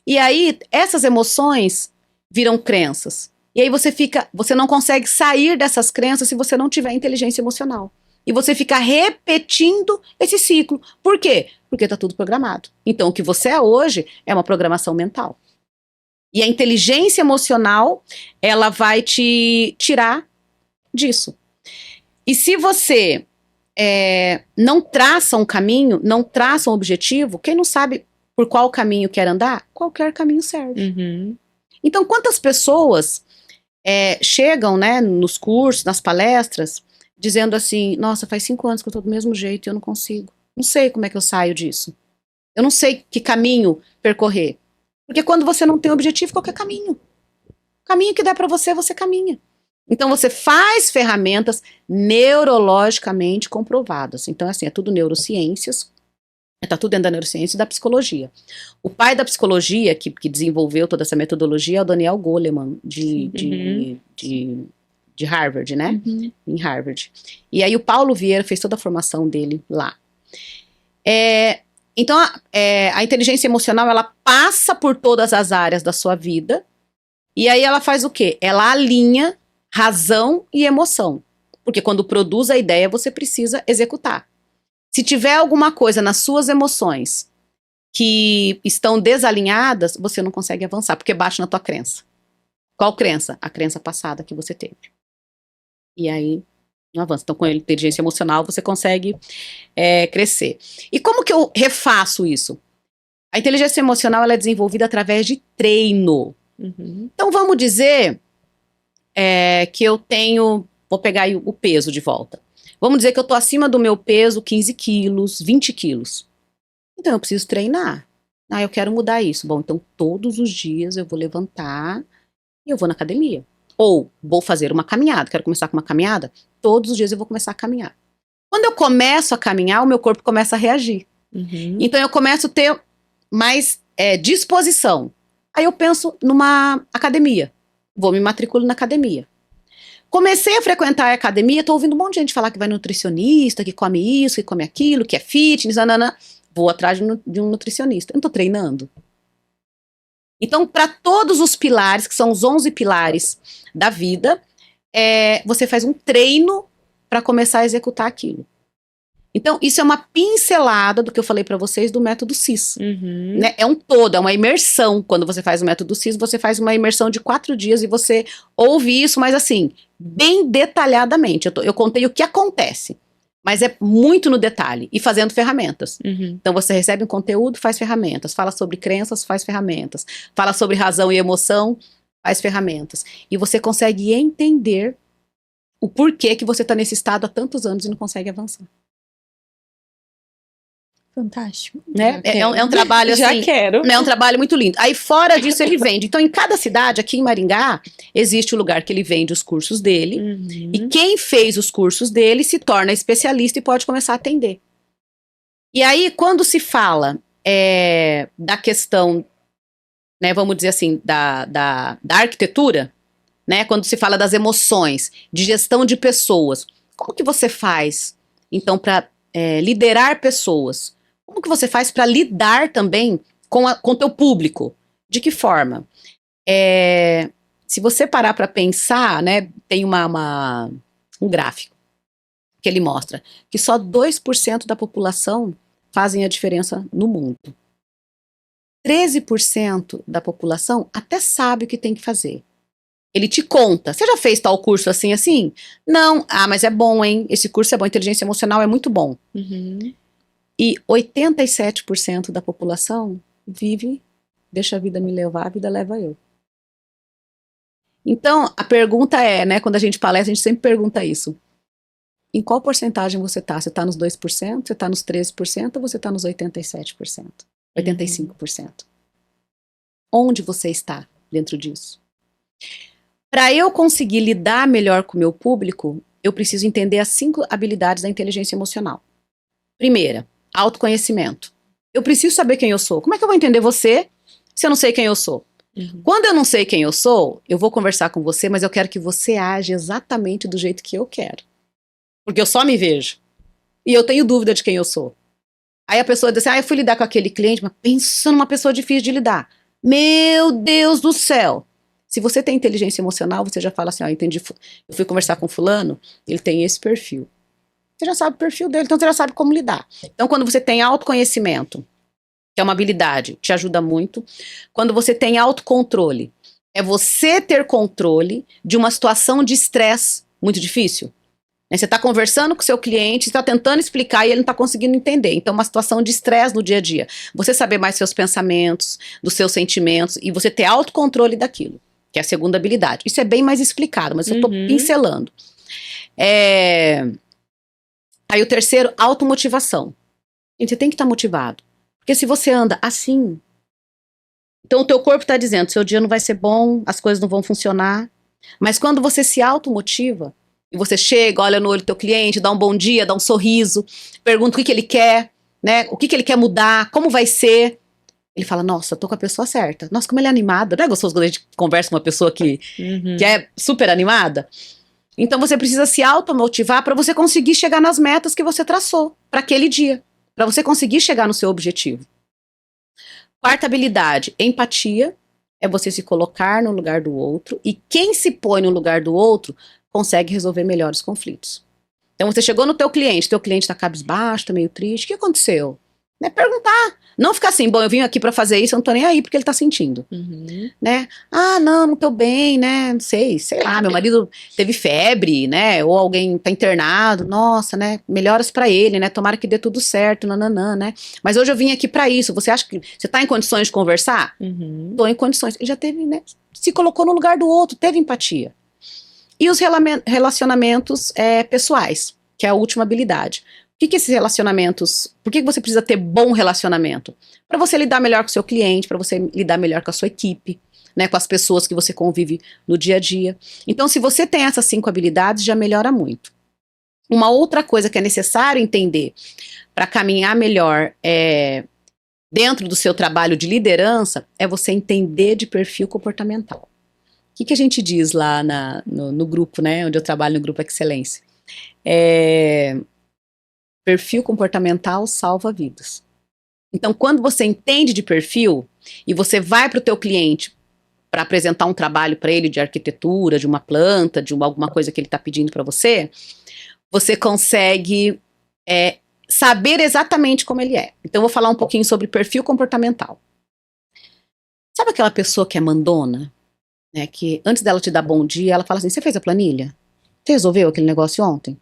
Speaker 3: E aí, essas emoções viram crenças. E aí você não consegue sair dessas crenças se você não tiver inteligência emocional. E você fica repetindo esse ciclo. Por quê? Porque tá tudo programado. Então, o que você é hoje é uma programação mental. E a inteligência emocional, ela vai te tirar disso. E se você não traça um caminho, não traça um objetivo, quem não sabe por qual caminho quer andar, qualquer caminho serve. Então, quantas pessoas chegam, né, nos cursos, nas palestras, dizendo assim, nossa, faz 5 anos que eu tô do mesmo jeito e eu não consigo. Não sei como é que eu saio disso. Eu não sei que caminho percorrer. Porque quando você não tem objetivo, qualquer caminho. O caminho que der pra você, você caminha. Então, você faz ferramentas neurologicamente comprovadas. Então, assim, é tudo neurociências, tá tudo dentro da neurociência e da psicologia. O pai da psicologia, que desenvolveu toda essa metodologia, é o Daniel Goleman, de Harvard, né? Em Harvard. E aí o Paulo Vieira fez toda a formação dele lá. Então, a inteligência emocional, ela passa por todas as áreas da sua vida, e aí ela faz o quê? Ela alinha razão e emoção. Porque quando produz a ideia, você precisa executar. Se tiver alguma coisa nas suas emoções que estão desalinhadas, você não consegue avançar, porque bate na tua crença. Qual crença? A crença passada que você teve. E aí, não avança. Então, com a inteligência emocional, você consegue crescer. E como que eu refaço isso? A inteligência emocional, ela é desenvolvida através de treino. Então, vamos dizer que eu tenho... Vou pegar aí o peso de volta. Vamos dizer que eu tô acima do meu peso 15 quilos, 20 quilos. Então, eu preciso treinar. Eu quero mudar isso. Bom, então, todos os dias eu vou levantar e eu vou na academia. Ou vou fazer uma caminhada. Quero começar com uma caminhada? Todos os dias eu vou começar a caminhar. Quando eu começo a caminhar, o meu corpo começa a reagir. Então, eu começo a ter mais disposição. Aí eu penso numa academia. Vou me matricular na academia. Comecei a frequentar a academia, tô ouvindo um monte de gente falar que vai nutricionista, que come isso, que come aquilo, que é fitness, nanana. Vou atrás de um nutricionista. Eu não tô treinando. Então, para todos os pilares, que são os 11 pilares da vida, você faz um treino para começar a executar aquilo. Então, isso é uma pincelada do que eu falei para vocês do método CIS. Né? É um todo, é uma imersão. Quando você faz o método CIS, você faz uma imersão de 4 dias e você ouve isso, mas assim, bem detalhadamente. Eu contei o que acontece, mas é muito no detalhe e fazendo ferramentas. Então, você recebe um conteúdo, faz ferramentas. Fala sobre crenças, faz ferramentas. Fala sobre razão e emoção, faz ferramentas. E você consegue entender o porquê que você está nesse estado há tantos anos e não consegue avançar.
Speaker 1: Fantástico.
Speaker 3: Né? É um trabalho assim.
Speaker 2: Já quero.
Speaker 3: É um trabalho muito lindo. Aí fora disso ele vende. Então em cada cidade, aqui em Maringá, existe o lugar que ele vende os cursos dele. E quem fez os cursos dele se torna especialista e pode começar a atender. E aí quando se fala da questão, né, vamos dizer assim, da arquitetura, né, quando se fala das emoções, de gestão de pessoas, como que você faz então para liderar pessoas? Como que você faz para lidar também com o teu público? De que forma? Se você parar para pensar, né, tem um gráfico que ele mostra que só 2% da população fazem a diferença no mundo. 13% da população até sabe o que tem que fazer. Ele te conta, você já fez tal curso assim, assim? Não, mas é bom, hein? Esse curso é bom, inteligência emocional é muito bom. E 87% da população vive, deixa a vida me levar, a vida leva eu. Então, a pergunta né, quando a gente palestra, a gente sempre pergunta isso. Em qual porcentagem você está? Você está nos 2%, você está nos 13% ou você está nos 87%? 85%? Onde você está dentro disso? Para eu conseguir lidar melhor com o meu público, eu preciso entender as 5 habilidades da inteligência emocional. Primeira, autoconhecimento. Eu preciso saber quem eu sou. Como é que eu vou entender você se eu não sei quem eu sou? Quando eu não sei quem eu sou, eu vou conversar com você, mas eu quero que você age exatamente do jeito que eu quero. Porque eu só me vejo. E eu tenho dúvida de quem eu sou. Aí a pessoa diz assim, eu fui lidar com aquele cliente, mas pensa numa pessoa difícil de lidar. Meu Deus do céu! Se você tem inteligência emocional, você já fala assim, entendi, eu fui conversar com fulano, ele tem esse perfil. Você já sabe o perfil dele, então você já sabe como lidar. Então, quando você tem autoconhecimento, que é uma habilidade, te ajuda muito. Quando você tem autocontrole, é você ter controle de uma situação de estresse muito difícil. Você está conversando com o seu cliente, está tentando explicar e ele não está conseguindo entender. Então, uma situação de estresse no dia a dia. Você saber mais seus pensamentos, dos seus sentimentos e você ter autocontrole daquilo, que é a segunda habilidade. Isso é bem mais explicado, mas eu estou pincelando. Aí o terceiro, automotivação. Gente, você tem que estar motivado. Porque se você anda assim, então o teu corpo está dizendo, seu dia não vai ser bom, as coisas não vão funcionar. Mas quando você se automotiva, e você chega, olha no olho do teu cliente, dá um bom dia, dá um sorriso, pergunta o que ele quer, né? O que ele quer mudar, como vai ser. Ele fala, nossa, eu tô com a pessoa certa. Nossa, como ele é animado. Não é gostoso quando a gente conversa com uma pessoa que é super animada? Então você precisa se automotivar para você conseguir chegar nas metas que você traçou para aquele dia. Para você conseguir chegar no seu objetivo. Quarta habilidade, empatia. É você se colocar no lugar do outro. E quem se põe no lugar do outro consegue resolver melhor os conflitos. Então você chegou no teu cliente tá cabisbaixo, tá meio triste, o que aconteceu? Né? Perguntar, não ficar assim, bom, eu vim aqui pra fazer isso, eu não tô nem aí porque ele tá sentindo, né? Não tô bem, né, não sei lá, meu marido teve febre, né, ou alguém tá internado, nossa, né, melhoras pra ele, né, tomara que dê tudo certo, nananã, né, mas hoje eu vim aqui pra isso, você acha que você tá em condições de conversar? Tô em condições, ele já teve, né, se colocou no lugar do outro, teve empatia. E os relacionamentos pessoais, que é a última habilidade. O que esses relacionamentos... Por que você precisa ter bom relacionamento? Para você lidar melhor com o seu cliente, para você lidar melhor com a sua equipe, né, com as pessoas que você convive no dia a dia. Então, se você tem essas 5 habilidades, já melhora muito. Uma outra coisa que é necessário entender para caminhar melhor dentro do seu trabalho de liderança é você entender de perfil comportamental. O que a gente diz lá no grupo, né, onde eu trabalho no Grupo Excelência? Perfil comportamental salva vidas. Então, quando você entende de perfil e você vai para o teu cliente para apresentar um trabalho para ele de arquitetura, de uma planta, de alguma coisa que ele está pedindo para você, você consegue saber exatamente como ele é. Então, eu vou falar um pouquinho sobre perfil comportamental. Sabe aquela pessoa que é mandona? Né, que antes dela te dar bom dia, ela fala assim, você fez a planilha? Você resolveu aquele negócio ontem?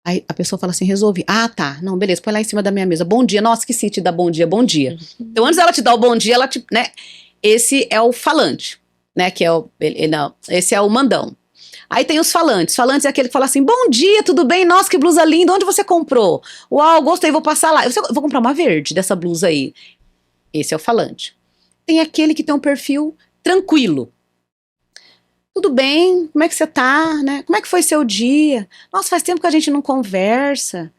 Speaker 3: Aí a pessoa fala assim, resolvi. Ah, tá, não, beleza, põe lá em cima da minha mesa. Bom dia, nossa, esqueci de te dar bom dia, bom dia. Então antes dela te dar o bom dia, ela te, né, esse é o falante. né? Que é não, esse é o mandão. Aí tem os falantes. Falantes é aquele que fala assim: bom dia, tudo bem? Nossa, que blusa linda, onde você comprou? Uau, gostei, vou passar lá. Eu vou comprar uma verde dessa blusa aí. Esse é o falante. Tem aquele que tem um perfil tranquilo. Tudo bem? Como é que você tá? Né? Como é que foi seu dia? Nossa, faz tempo que a gente não conversa.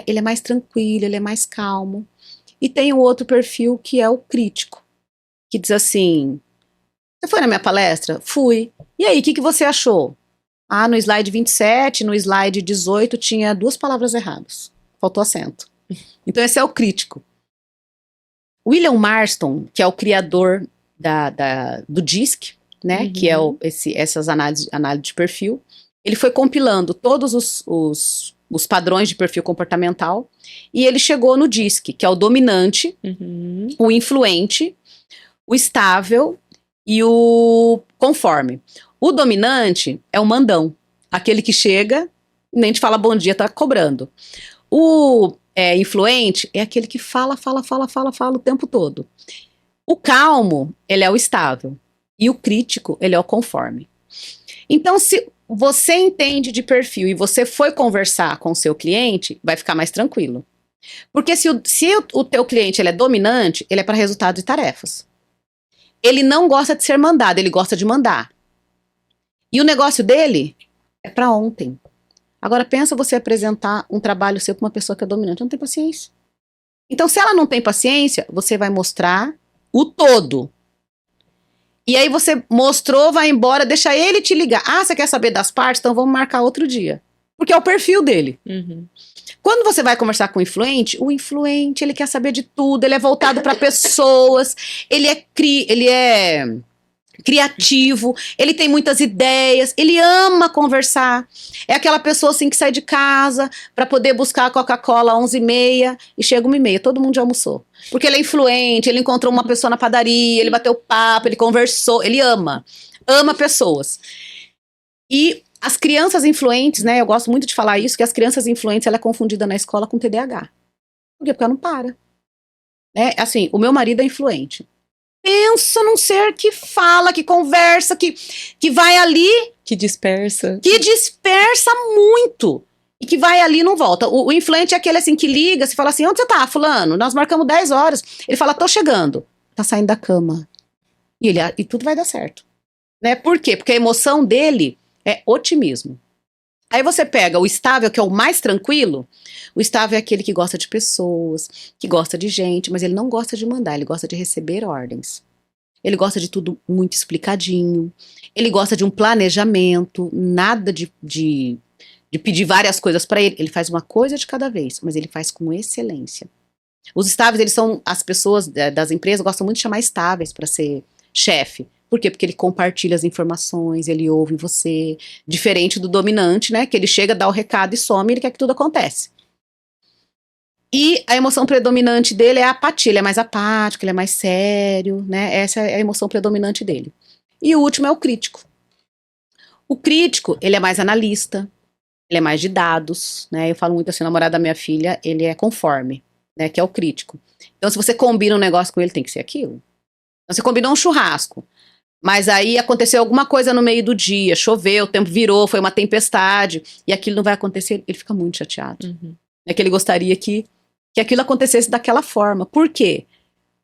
Speaker 3: Ele é mais tranquilo, ele é mais calmo. E tem o outro perfil que é o crítico, que diz assim: você foi na minha palestra? Fui. E aí, o que você achou? Ah, no slide 27, no slide 18 tinha 2 palavras erradas. Faltou acento. Então esse é o crítico. William Marston, que é o criador do DISC, né, que é essas análises de perfil, ele foi compilando todos os padrões de perfil comportamental e ele chegou no DISC, que é o dominante, o influente, o estável e o conforme. O dominante é o mandão, aquele que chega, nem te fala bom dia, tá cobrando. O influente é aquele que fala o tempo todo. O calmo, ele é o estável. E o crítico, ele é o conforme. Então, se você entende de perfil e você foi conversar com o seu cliente, vai ficar mais tranquilo. Porque se o teu cliente ele é dominante, ele é para resultado de tarefas. Ele não gosta de ser mandado, ele gosta de mandar. E o negócio dele é para ontem. Agora pensa você apresentar um trabalho seu para uma pessoa que é dominante, não tem paciência. Então, se ela não tem paciência, você vai mostrar o todo. E aí você mostrou, vai embora, deixa ele te ligar. Ah, você quer saber das partes? Então vamos marcar outro dia. Porque é o perfil dele. Quando você vai conversar com o influente ele quer saber de tudo, ele é voltado para pessoas, ele é criativo, ele tem muitas ideias, ele ama conversar. É aquela pessoa assim que sai de casa para poder buscar a Coca-Cola às 11h30 e chega 1h30, todo mundo já almoçou. Porque ele é influente, ele encontrou uma pessoa na padaria, ele bateu papo, ele conversou, ele ama pessoas. E as crianças influentes, né, eu gosto muito de falar isso, que as crianças influentes, ela é confundida na escola com TDAH. Por quê? Porque ela não para. Né? Assim, o meu marido é influente. Pensa num ser que fala, que conversa, que vai ali...
Speaker 2: Que dispersa.
Speaker 3: Que dispersa muito. E que vai ali e não volta. O influente é aquele assim que liga, se fala assim, onde você tá, fulano? Nós marcamos 10 horas. Ele fala, tô chegando. Tá saindo da cama. E tudo vai dar certo. Né? Por quê? Porque a emoção dele é otimismo. Aí você pega o estável, que é o mais tranquilo. O estável é aquele que gosta de pessoas, que gosta de gente, mas ele não gosta de mandar, ele gosta de receber ordens. Ele gosta de tudo muito explicadinho. Ele gosta de um planejamento, nada de pedir várias coisas para ele. Ele faz uma coisa de cada vez, mas ele faz com excelência. Os estáveis, eles são, as pessoas das empresas gostam muito de chamar estáveis para ser chefe. Por quê? Porque ele compartilha as informações, ele ouve você. Diferente do dominante, né? Que ele chega, dá o recado e some, ele quer que tudo aconteça. E a emoção predominante dele é a apatia. Ele é mais apático, ele é mais sério, né? Essa é a emoção predominante dele. E o último é o crítico. O crítico, ele é mais analista, ele é mais de dados, né? Eu falo muito assim, o namorado da minha filha, ele é conforme, né? Que é o crítico. Então, se você combina um negócio com ele, tem que ser aquilo. Então, você combinou um churrasco. Mas aí aconteceu alguma coisa no meio do dia, choveu, o tempo virou, foi uma tempestade, e aquilo não vai acontecer, ele fica muito chateado. É que ele gostaria que aquilo acontecesse daquela forma. Por quê?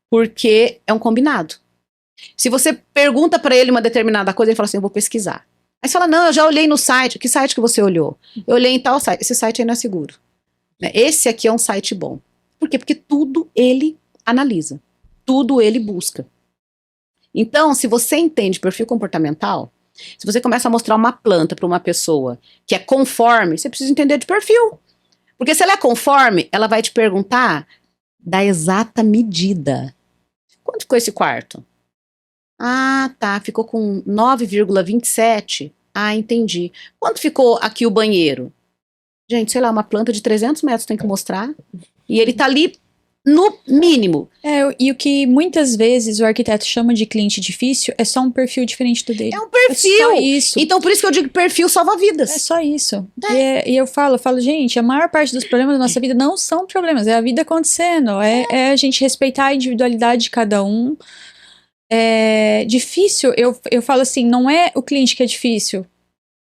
Speaker 3: Porque é um combinado. Se você pergunta pra ele uma determinada coisa, ele fala assim, eu vou pesquisar. Aí você fala, não, eu já olhei no site. Que site que você olhou? Eu olhei em tal site. Esse site aí não é seguro. Esse aqui é um site bom. Por quê? Porque tudo ele analisa. Tudo ele busca. Então, se você entende perfil comportamental, se você começa a mostrar uma planta para uma pessoa que é conforme, você precisa entender de perfil. Porque se ela é conforme, ela vai te perguntar da exata medida. Quanto ficou esse quarto? Ah, tá, ficou com 9,27. Ah, entendi. Quanto ficou aqui o banheiro? Gente, sei lá, uma planta de 300 metros tem que mostrar. E ele tá ali no mínimo.
Speaker 1: E o que muitas vezes o arquiteto chama de cliente difícil é só um perfil diferente do dele.
Speaker 3: É um perfil.
Speaker 1: É só isso.
Speaker 3: Então, por isso que eu digo que perfil salva vidas.
Speaker 1: É só isso. E eu falo, gente, a maior parte dos problemas da nossa vida não são problemas, é a vida acontecendo. É a gente respeitar a individualidade de cada um. é difícil, eu falo assim, não é o cliente que é difícil,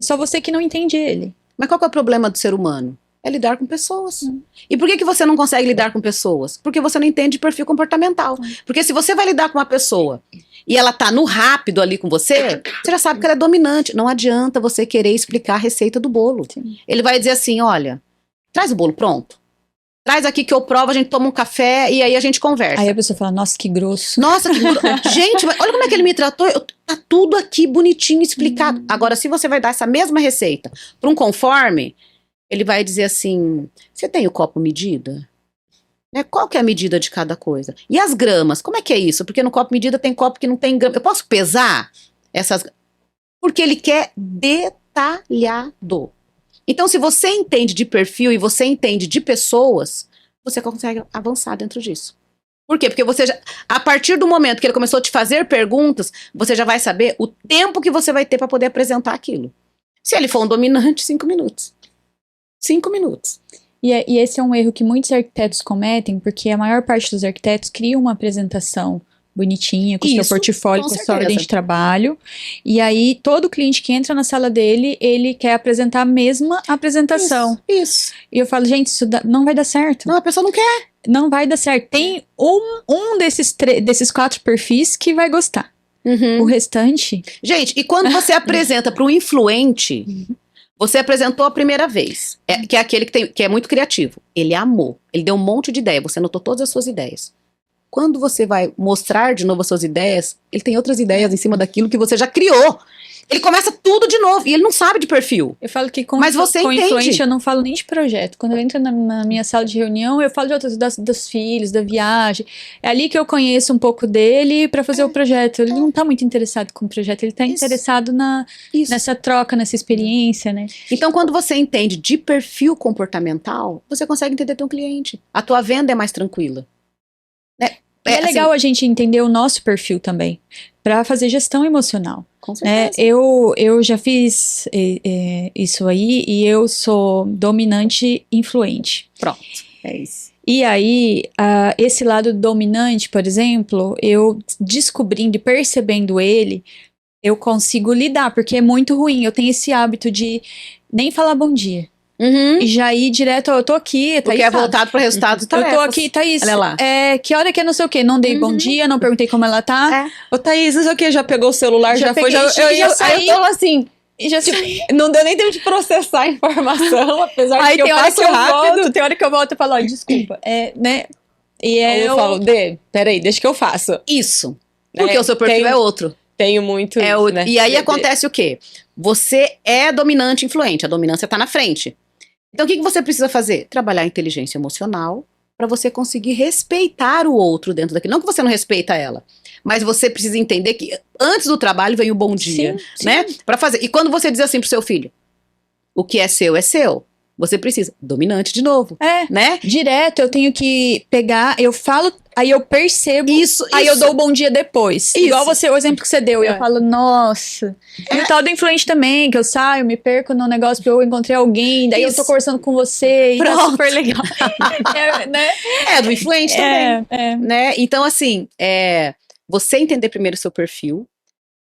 Speaker 1: é só você que não entende ele.
Speaker 3: Mas qual que é o problema do ser humano? É lidar com pessoas. E por que que você não consegue lidar com pessoas? Porque você não entende perfil comportamental. Porque se você vai lidar com uma pessoa e ela tá no rápido ali com você, você já sabe que ela é dominante. Não adianta você querer explicar a receita do bolo.
Speaker 1: Sim.
Speaker 3: Ele vai dizer assim, olha, traz o bolo pronto. Traz aqui que eu provo, a gente toma um café e aí a gente conversa.
Speaker 1: Aí a pessoa fala, nossa, que grosso.
Speaker 3: Nossa, que gente, olha como é que ele me tratou. Tá tudo aqui bonitinho, explicado. Agora, se você vai dar essa mesma receita para um conforme, ele vai dizer assim, você tem o copo medida? Né? Qual que é a medida de cada coisa? E as gramas, como é que é isso? Porque no copo medida tem copo que não tem grama. Eu posso pesar essas... Porque ele quer detalhado. Então, se você entende de perfil e você entende de pessoas, você consegue avançar dentro disso. Por quê? Porque você já, a partir do momento que ele começou a te fazer perguntas, você já vai saber o tempo que você vai ter para poder apresentar aquilo. Se ele for um dominante, 5 minutos. 5 minutos.
Speaker 1: E esse é um erro que muitos arquitetos cometem, porque a maior parte dos arquitetos cria uma apresentação bonitinha, com o seu
Speaker 3: Isso,
Speaker 1: portfólio,
Speaker 3: com
Speaker 1: com a sua
Speaker 3: certeza.
Speaker 1: ordem de trabalho, e aí todo cliente que entra na sala dele, ele quer apresentar a mesma apresentação.
Speaker 3: Isso.
Speaker 1: E eu falo, gente, isso não vai dar certo.
Speaker 3: Não, a pessoa não quer.
Speaker 1: Não vai dar certo. Tem um desses 4 perfis que vai gostar. O restante...
Speaker 3: Gente, e quando você apresenta para um influente, você apresentou a primeira vez, que é aquele que é muito criativo. Ele amou, ele deu um monte de ideia, você anotou todas as suas ideias. Quando você vai mostrar de novo as suas ideias, ele tem outras ideias em cima daquilo que você já criou. Ele começa tudo de novo e ele não sabe de perfil.
Speaker 1: Eu falo que com
Speaker 3: Mas você
Speaker 1: com
Speaker 3: entende.
Speaker 1: influente eu não falo nem de projeto. Quando eu entro na minha sala de reunião, eu falo de outras, dos filhos, da viagem. É ali que eu conheço um pouco dele para fazer o projeto. Ele não tá muito interessado com o projeto, ele tá
Speaker 3: Isso.
Speaker 1: interessado nessa troca, nessa experiência, né?
Speaker 3: Então, quando você entende de perfil comportamental, você consegue entender teu cliente. A tua venda é mais tranquila.
Speaker 1: E é
Speaker 3: assim,
Speaker 1: legal a gente entender o nosso perfil também, para fazer gestão emocional.
Speaker 3: com
Speaker 1: Né?
Speaker 3: certeza.
Speaker 1: Eu já fiz isso aí e eu sou dominante influente.
Speaker 3: Pronto, é isso.
Speaker 1: E aí, esse lado dominante, por exemplo, eu descobrindo e percebendo ele, eu consigo lidar, porque é muito ruim. Eu tenho esse hábito de nem falar bom dia. E já ir direto, eu tô aqui, Thaís,
Speaker 3: Porque é
Speaker 1: sabe?
Speaker 3: voltado para resultados e
Speaker 1: Eu
Speaker 3: tarefas.
Speaker 1: tô aqui, Thaís.
Speaker 3: Olha lá.
Speaker 1: Que hora que é não sei o quê? Não dei bom dia, não perguntei como ela tá.
Speaker 2: Ô, Thaís, não sei o que, já pegou o celular, já foi,
Speaker 1: peguei,
Speaker 2: já
Speaker 1: já
Speaker 2: aí
Speaker 1: saí.
Speaker 2: eu tô assim,
Speaker 1: E já
Speaker 2: não deu nem tempo de processar a informação, apesar de
Speaker 1: Aí
Speaker 2: que eu
Speaker 1: tem hora
Speaker 2: passo
Speaker 1: que eu
Speaker 2: rápido.
Speaker 1: volto, tem hora que eu volto e falo, ó, desculpa, né? E
Speaker 2: Eu falo, Dê, peraí, deixa que eu faço.
Speaker 3: Isso. Porque
Speaker 2: É,
Speaker 3: o seu perfil
Speaker 2: tenho-
Speaker 3: é outro.
Speaker 2: Tenho muito
Speaker 3: É
Speaker 2: isso,
Speaker 3: o-
Speaker 2: né?
Speaker 3: E aí acontece o quê? Você é dominante influente, a dominância tá na frente. Então o que você precisa fazer? Trabalhar a inteligência emocional para você conseguir respeitar o outro dentro daquilo. Não que você não respeita ela, mas você precisa entender que antes do trabalho vem o bom dia,
Speaker 1: Sim,
Speaker 3: né? Para fazer. E quando você diz assim pro seu filho, o que é seu, você precisa dominante de novo, né?
Speaker 1: Direto eu tenho que pegar, eu falo, aí eu percebo,
Speaker 3: Isso,
Speaker 1: aí eu dou o bom dia depois.
Speaker 3: Isso.
Speaker 1: Igual você, o exemplo que você deu, eu falo, nossa. E o tal do influente também, que eu saio, me perco no negócio, porque eu encontrei alguém, daí eu tô
Speaker 3: Isso.
Speaker 1: conversando com você, e tá
Speaker 3: Pronto.
Speaker 1: super legal. né?
Speaker 3: É do influente também.
Speaker 1: É.
Speaker 3: Né? Então, assim, você entender primeiro o seu perfil,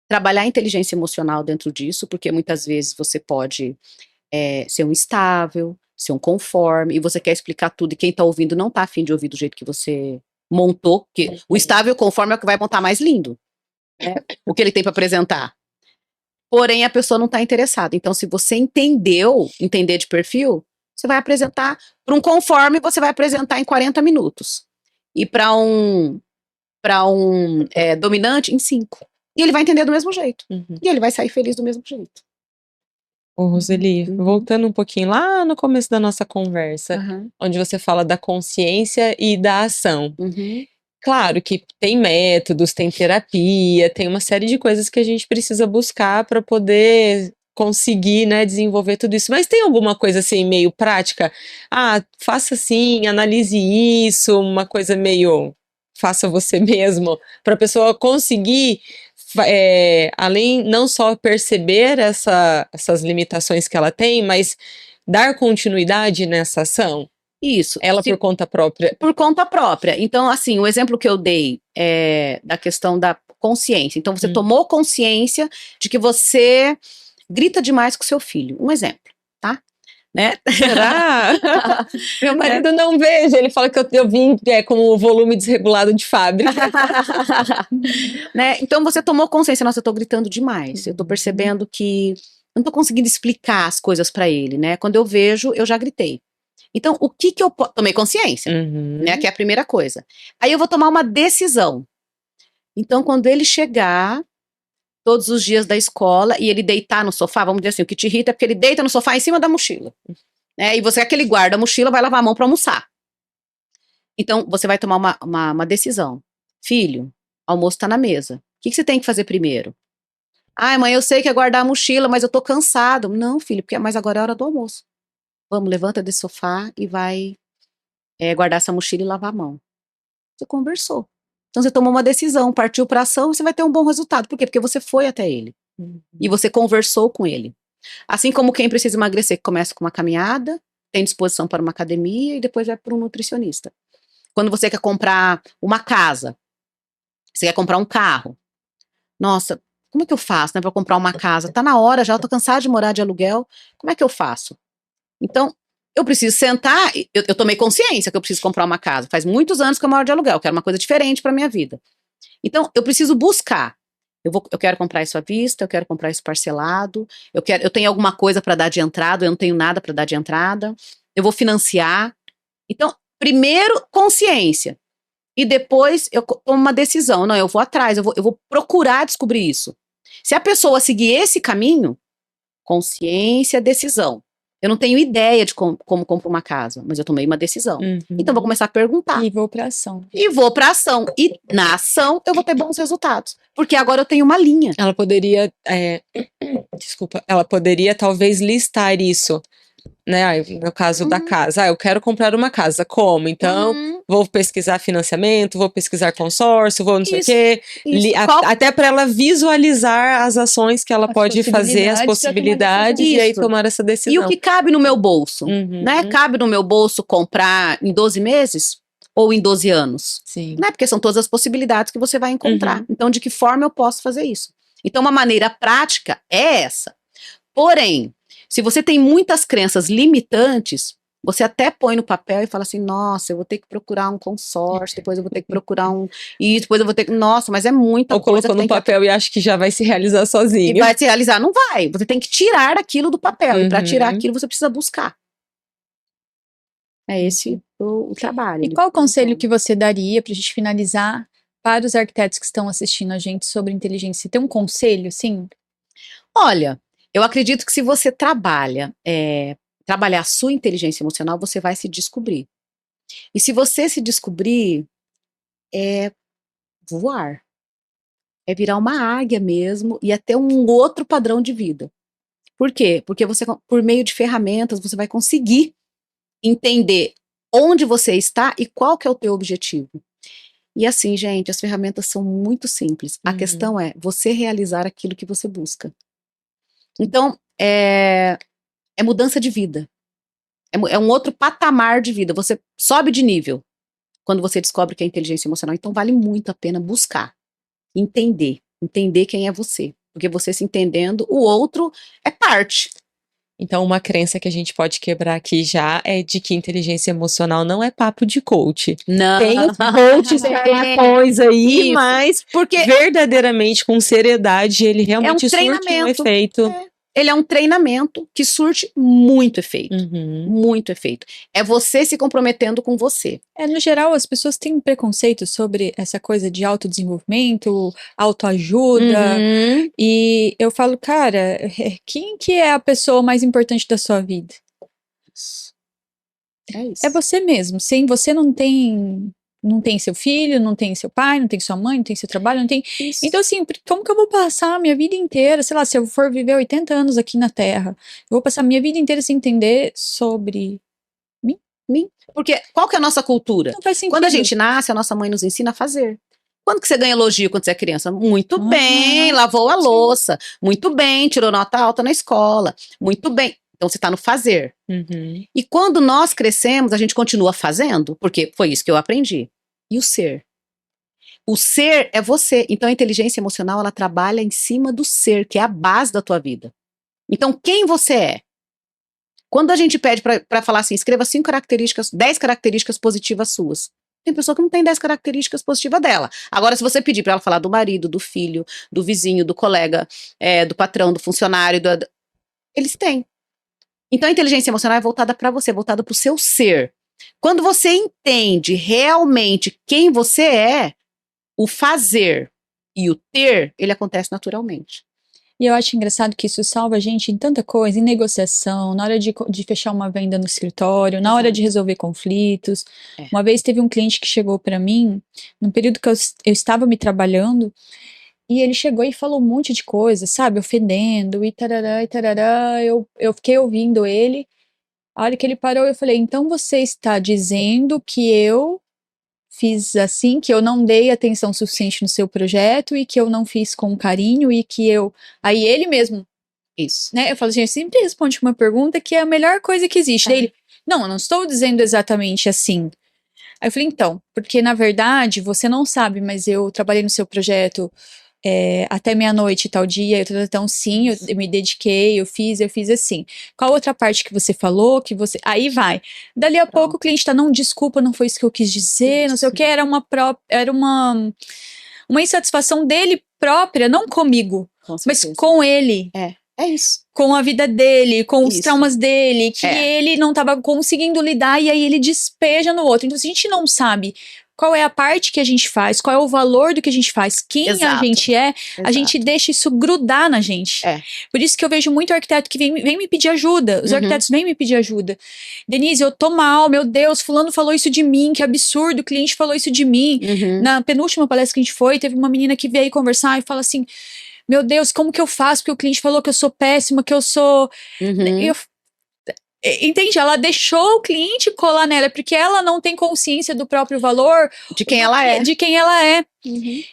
Speaker 3: trabalhar a inteligência emocional dentro disso, porque muitas vezes você pode ser um instável, ser um conforme, e você quer explicar tudo, e quem tá ouvindo não tá afim de ouvir do jeito que você montou, porque o estável e o conforme é o que vai montar mais lindo, né? O que ele tem para apresentar. Porém, a pessoa não tá interessada. Então, se você entender de perfil, você vai apresentar para um conforme, você vai apresentar em 40 minutos. E para um dominante, em 5. E ele vai entender do mesmo jeito. E ele vai sair feliz do mesmo jeito.
Speaker 2: Ô, Roseli, voltando um pouquinho lá no começo da nossa conversa, onde você fala da consciência e da ação. Claro que tem métodos, tem terapia, tem uma série de coisas que a gente precisa buscar para poder conseguir, né, desenvolver tudo isso. Mas tem alguma coisa assim meio prática? Ah, faça assim, analise isso, uma coisa meio faça você mesmo, para a pessoa conseguir, além não só perceber essas limitações que ela tem, mas dar continuidade nessa ação.
Speaker 3: Isso.
Speaker 2: Ela por conta própria.
Speaker 3: Por conta própria. Então, assim, o exemplo que eu dei da questão da consciência. Então, você tomou consciência de que você grita demais com seu filho. Um exemplo, tá? Né?
Speaker 2: Será? Meu marido não veja, ele fala que eu vim com o volume desregulado de fábrica.
Speaker 3: Né? Então você tomou consciência, nossa, eu tô gritando demais. Eu tô percebendo que eu não tô conseguindo explicar as coisas pra ele, né? Quando eu vejo, eu já gritei. Então, o que que eu tomei consciência, né? Que é a primeira coisa. Aí eu vou tomar uma decisão. Então, quando ele chegar todos os dias da escola e ele deitar no sofá, vamos dizer assim, o que te irrita é porque ele deita no sofá em cima da mochila. Né? E você, aquele guarda a mochila, vai lavar a mão para almoçar. Então, você vai tomar uma decisão. Filho, almoço tá na mesa. O que você tem que fazer primeiro? Ai, mãe, eu sei que é guardar a mochila, mas eu tô cansado. Não, filho, mas agora é hora do almoço. Vamos, levanta desse sofá e vai guardar essa mochila e lavar a mão. Você conversou. Então, você tomou uma decisão, partiu para ação, você vai ter um bom resultado. Por quê? Porque você foi até ele. E você conversou com ele. Assim como quem precisa emagrecer, que começa com uma caminhada, tem disposição para uma academia e depois vai para um nutricionista. Quando você quer comprar uma casa, você quer comprar um carro. Nossa, como é que eu faço, né, para comprar uma casa? Tá na hora já, eu tô cansada de morar de aluguel. Como é que eu faço? Então, eu preciso sentar, eu tomei consciência que eu preciso comprar uma casa. Faz muitos anos que eu moro de aluguel, quero uma coisa diferente para minha vida. Então, eu preciso buscar. Eu quero comprar isso à vista, eu quero comprar isso parcelado, eu tenho alguma coisa para dar de entrada, eu não tenho nada para dar de entrada, eu vou financiar. Então, primeiro, consciência. E depois eu tomo uma decisão. Não, eu vou atrás, eu vou procurar descobrir isso. Se a pessoa seguir esse caminho, consciência, decisão. Eu não tenho ideia de como compro uma casa, mas eu tomei uma decisão. Então, eu vou começar a perguntar.
Speaker 1: E vou pra ação.
Speaker 3: E vou pra ação. E na ação, eu vou ter bons resultados. Porque agora eu tenho uma linha.
Speaker 2: Ela poderia, ela poderia talvez listar isso, né? No caso da casa. Eu quero comprar uma casa. Como? Então, vou pesquisar financiamento, vou pesquisar consórcio, vou não sei o quê. Até para ela visualizar as ações que ela pode fazer, as possibilidades, e aí tomar essa decisão.
Speaker 3: E o que cabe no meu bolso? Né? Cabe no meu bolso comprar em 12 meses? Ou em 12 anos?
Speaker 2: Sim.
Speaker 3: Né? Porque são todas as possibilidades que você vai encontrar. Então, de que forma eu posso fazer isso? Então, uma maneira prática é essa. Porém, se você tem muitas crenças limitantes, você até põe no papel e fala assim, nossa, eu vou ter que procurar um consórcio, depois eu vou ter que procurar e depois eu vou ter que, nossa, mas é muita
Speaker 2: coisa. Ou colocou no papel e acha que já vai se realizar sozinho.
Speaker 3: E vai se realizar, não vai. Você tem que tirar aquilo do papel, e para tirar aquilo você precisa buscar. É esse o trabalho.
Speaker 1: E qual o conselho que você daria, pra gente finalizar, para os arquitetos que estão assistindo a gente sobre inteligência? Tem um conselho, sim?
Speaker 3: Olha, eu acredito que se você trabalhar a sua inteligência emocional, você vai se descobrir. E se você se descobrir, é voar. É virar uma águia mesmo e até um outro padrão de vida. Por quê? Porque você, por meio de ferramentas, você vai conseguir entender onde você está e qual que é o teu objetivo. E assim, gente, as ferramentas são muito simples. A questão é você realizar aquilo que você busca. Então, é mudança de vida. É um outro patamar de vida. Você sobe de nível quando você descobre que é inteligência emocional. Então, vale muito a pena buscar, entender quem é você. Porque você se entendendo, o outro é parte.
Speaker 2: Então, uma crença que a gente pode quebrar aqui já é de que inteligência emocional não é papo de coach.
Speaker 3: Não.
Speaker 2: Tem os coaches charlatões aí, mas porque verdadeiramente, com seriedade, ele realmente surte um efeito.
Speaker 3: Ele é um treinamento que surte muito efeito. Muito efeito. É você se comprometendo com você.
Speaker 1: No geral, as pessoas têm preconceito sobre essa coisa de autodesenvolvimento, autoajuda. E eu falo, cara, quem que é a pessoa mais importante da sua vida?
Speaker 3: É isso.
Speaker 1: É você mesmo. Sem você não tem seu filho, não tem seu pai, não tem sua mãe, não tem seu trabalho, não tem... Isso. Então, assim, como que eu vou passar a minha vida inteira, sei lá, se eu for viver 80 anos aqui na Terra, eu vou passar a minha vida inteira sem entender sobre mim?
Speaker 3: Porque qual que é a nossa cultura?
Speaker 1: Não faz sentido.
Speaker 3: Quando a gente nasce, a nossa mãe nos ensina a fazer. Quando que você ganha elogio quando você é criança? Muito bem, lavou a louça. Muito bem, tirou nota alta na escola. Muito bem. Então, você está no fazer. E quando nós crescemos, a gente continua fazendo, porque foi isso que eu aprendi. E o ser? O ser é você. Então, a inteligência emocional, ela trabalha em cima do ser, que é a base da tua vida. Então, quem você é? Quando a gente pede para falar assim, escreva 5 características, 10 características positivas suas. Tem pessoa que não tem 10 características positivas dela. Agora, se você pedir para ela falar do marido, do filho, do vizinho, do colega, do patrão, do funcionário, eles têm. Então, a inteligência emocional é voltada para você, voltada para o seu ser. Quando você entende realmente quem você é, o fazer e o ter, ele acontece naturalmente.
Speaker 1: E eu acho engraçado que isso salva a gente em tanta coisa, em negociação, na hora de fechar uma venda no escritório, na hora de resolver conflitos.
Speaker 3: É.
Speaker 1: Uma vez teve um cliente que chegou para mim, num período que eu estava me trabalhando, e ele chegou e falou um monte de coisa, sabe, ofendendo, e tarará, eu fiquei ouvindo ele. A hora que ele parou, eu falei, então você está dizendo que eu fiz assim, que eu não dei atenção suficiente no seu projeto e que eu não fiz com carinho e que eu... Aí ele mesmo,
Speaker 3: Isso.
Speaker 1: né? Eu falo assim, eu sempre respondo uma pergunta que é a melhor coisa que existe. Daí ele, não, eu não estou dizendo exatamente assim. Aí eu falei, então, porque na verdade você não sabe, mas eu trabalhei no seu projeto até meia-noite tal dia, então sim, eu me dediquei, eu fiz assim. Qual outra parte que você falou, que você... Aí vai. Dali a pouco o cliente tá, não, desculpa, não foi isso que eu quis dizer, não sei o que, era uma insatisfação dele própria, não comigo, mas com ele.
Speaker 3: É isso.
Speaker 1: Com a vida dele, com os
Speaker 3: Isso.
Speaker 1: traumas dele, que ele não estava conseguindo lidar, e aí ele despeja no outro. Então, se a gente não sabe qual é a parte que a gente faz, qual é o valor do que a gente faz, quem a gente é, a gente deixa isso grudar na gente. Por isso que eu vejo muito arquiteto que vem me pedir ajuda. Os arquitetos vêm me pedir ajuda. Denise, eu tô mal, meu Deus, fulano falou isso de mim, que absurdo, o cliente falou isso de mim. Na penúltima palestra que a gente foi, teve uma menina que veio aí conversar e fala assim, meu Deus, como que eu faço? Porque o cliente falou que eu sou péssima, que eu sou... Entende? Ela deixou o cliente colar nela, porque ela não tem consciência do próprio valor.
Speaker 3: De quem ela é.
Speaker 1: De quem ela é.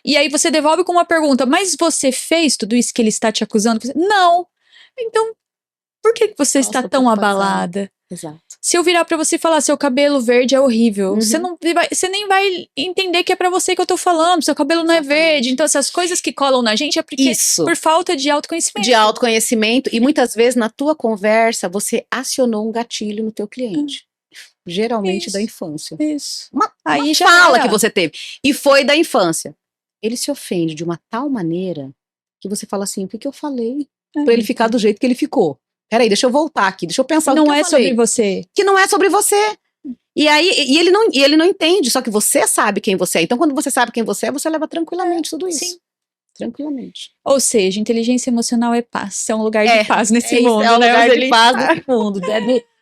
Speaker 1: E aí você devolve com uma pergunta, mas você fez tudo isso que ele está te acusando? Não. Então, por que você está tão abalada?
Speaker 3: Exato.
Speaker 1: Se eu virar pra você e falar, seu cabelo verde é horrível, você nem vai entender que é pra você que eu tô falando, seu cabelo não é verde. Então, essas coisas que colam na gente é porque por falta de autoconhecimento.
Speaker 3: De autoconhecimento, e muitas vezes na tua conversa, você acionou um gatilho no teu cliente. Geralmente da infância.
Speaker 1: Isso.
Speaker 3: Uma fala que você teve. E foi da infância. Ele se ofende de uma tal maneira que você fala assim, o que eu falei? Pra ele ficar do jeito que ele ficou. Peraí, deixa eu voltar aqui, deixa eu pensar
Speaker 1: no que
Speaker 3: eu falei.
Speaker 1: Sobre você.
Speaker 3: Que não é sobre você. E aí, ele não entende, só que você sabe quem você é. Então, quando você sabe quem você é, você leva tranquilamente tudo isso.
Speaker 1: Sim.
Speaker 3: Tranquilamente.
Speaker 1: Ou seja, inteligência emocional é paz. É um lugar de paz nesse mundo.
Speaker 3: É um lugar de paz nesse mundo,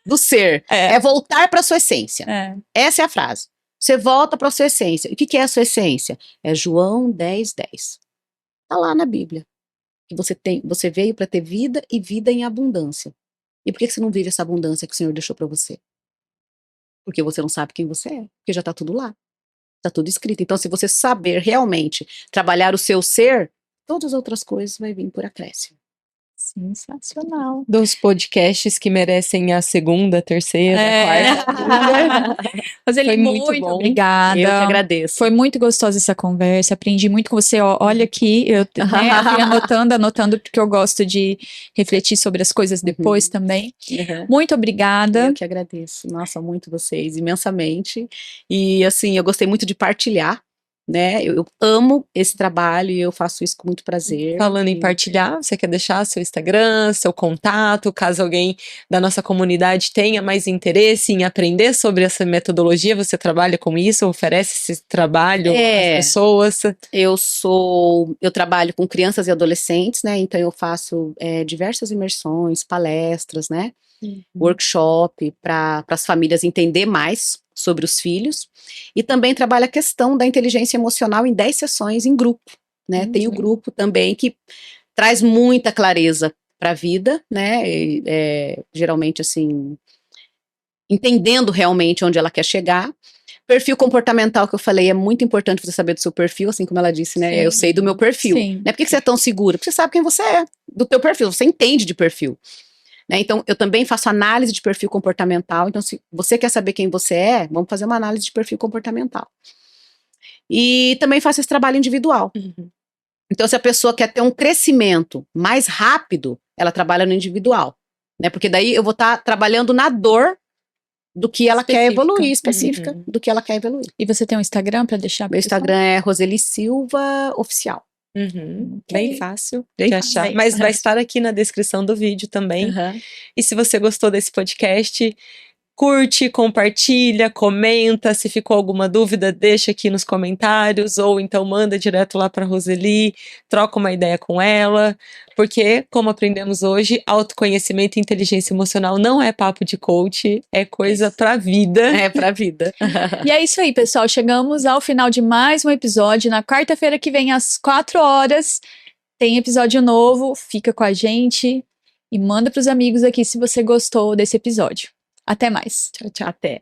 Speaker 3: do ser. É voltar para sua essência. Essa é a frase. Você volta para sua essência. E o que é a sua essência? É João 10:10. Tá lá na Bíblia. Que você veio para ter vida e vida em abundância. E por que você não vive essa abundância que o Senhor deixou para você? Porque você não sabe quem você é. Porque já tá tudo lá. Tá tudo escrito. Então, se você saber realmente trabalhar o seu ser, todas as outras coisas vai vir por acréscimo.
Speaker 1: Sensacional.
Speaker 2: Dos podcasts que merecem a segunda, terceira, quarta.
Speaker 1: Mas ele muito bom. Obrigada.
Speaker 3: Eu que agradeço.
Speaker 1: Foi muito gostosa essa conversa. Aprendi muito com você. Olha aqui, eu fui anotando, porque eu gosto de refletir sobre as coisas depois também. Muito obrigada.
Speaker 3: Eu que agradeço. Nossa, muito vocês, imensamente. E assim, eu gostei muito de partilhar. Né? Eu amo esse trabalho e eu faço isso com muito prazer.
Speaker 2: Falando em partilhar, você quer deixar seu Instagram, seu contato, caso alguém da nossa comunidade tenha mais interesse em aprender sobre essa metodologia, você trabalha com isso, oferece esse trabalho às pessoas?
Speaker 3: Eu trabalho com crianças e adolescentes, né? Então eu faço diversas imersões, palestras, né? Workshop para as famílias entender mais sobre os filhos, e também trabalha a questão da inteligência emocional em 10 sessões em grupo, né? Tem o grupo também que traz muita clareza para a vida, né? Geralmente assim, entendendo realmente onde ela quer chegar. Perfil comportamental que eu falei, é muito importante você saber do seu perfil, assim como ela disse, né? Sim. Eu sei do meu perfil. Sim. Por que você é tão segura? Porque você sabe quem você é, do teu perfil, você entende de perfil. Né? Então, eu também faço análise de perfil comportamental. Então, se você quer saber quem você é, vamos fazer uma análise de perfil comportamental. E também faço esse trabalho individual. Então, se a pessoa quer ter um crescimento mais rápido, ela trabalha no individual, né? Porque daí eu vou estar trabalhando na dor do que ela quer evoluir, específica do que ela quer evoluir.
Speaker 1: E você tem um Instagram para deixar?
Speaker 3: Meu Instagram é Roseli Silva Oficial.
Speaker 2: Bem fácil
Speaker 3: Bem
Speaker 2: de
Speaker 3: fácil.
Speaker 2: achar. Mas vai estar aqui na descrição do vídeo também. E se você gostou desse podcast, curte, compartilha, comenta. Se ficou alguma dúvida, deixa aqui nos comentários. Ou então manda direto lá para Roseli, troca uma ideia com ela. Porque, como aprendemos hoje, autoconhecimento e inteligência emocional não é papo de coach, é coisa pra vida.
Speaker 3: É pra vida.
Speaker 1: E é isso aí, pessoal. Chegamos ao final de mais um episódio. Na quarta-feira que vem, às 4 horas, tem episódio novo. Fica com a gente e manda pros amigos aqui se você gostou desse episódio. Até mais.
Speaker 3: Tchau, tchau. Até.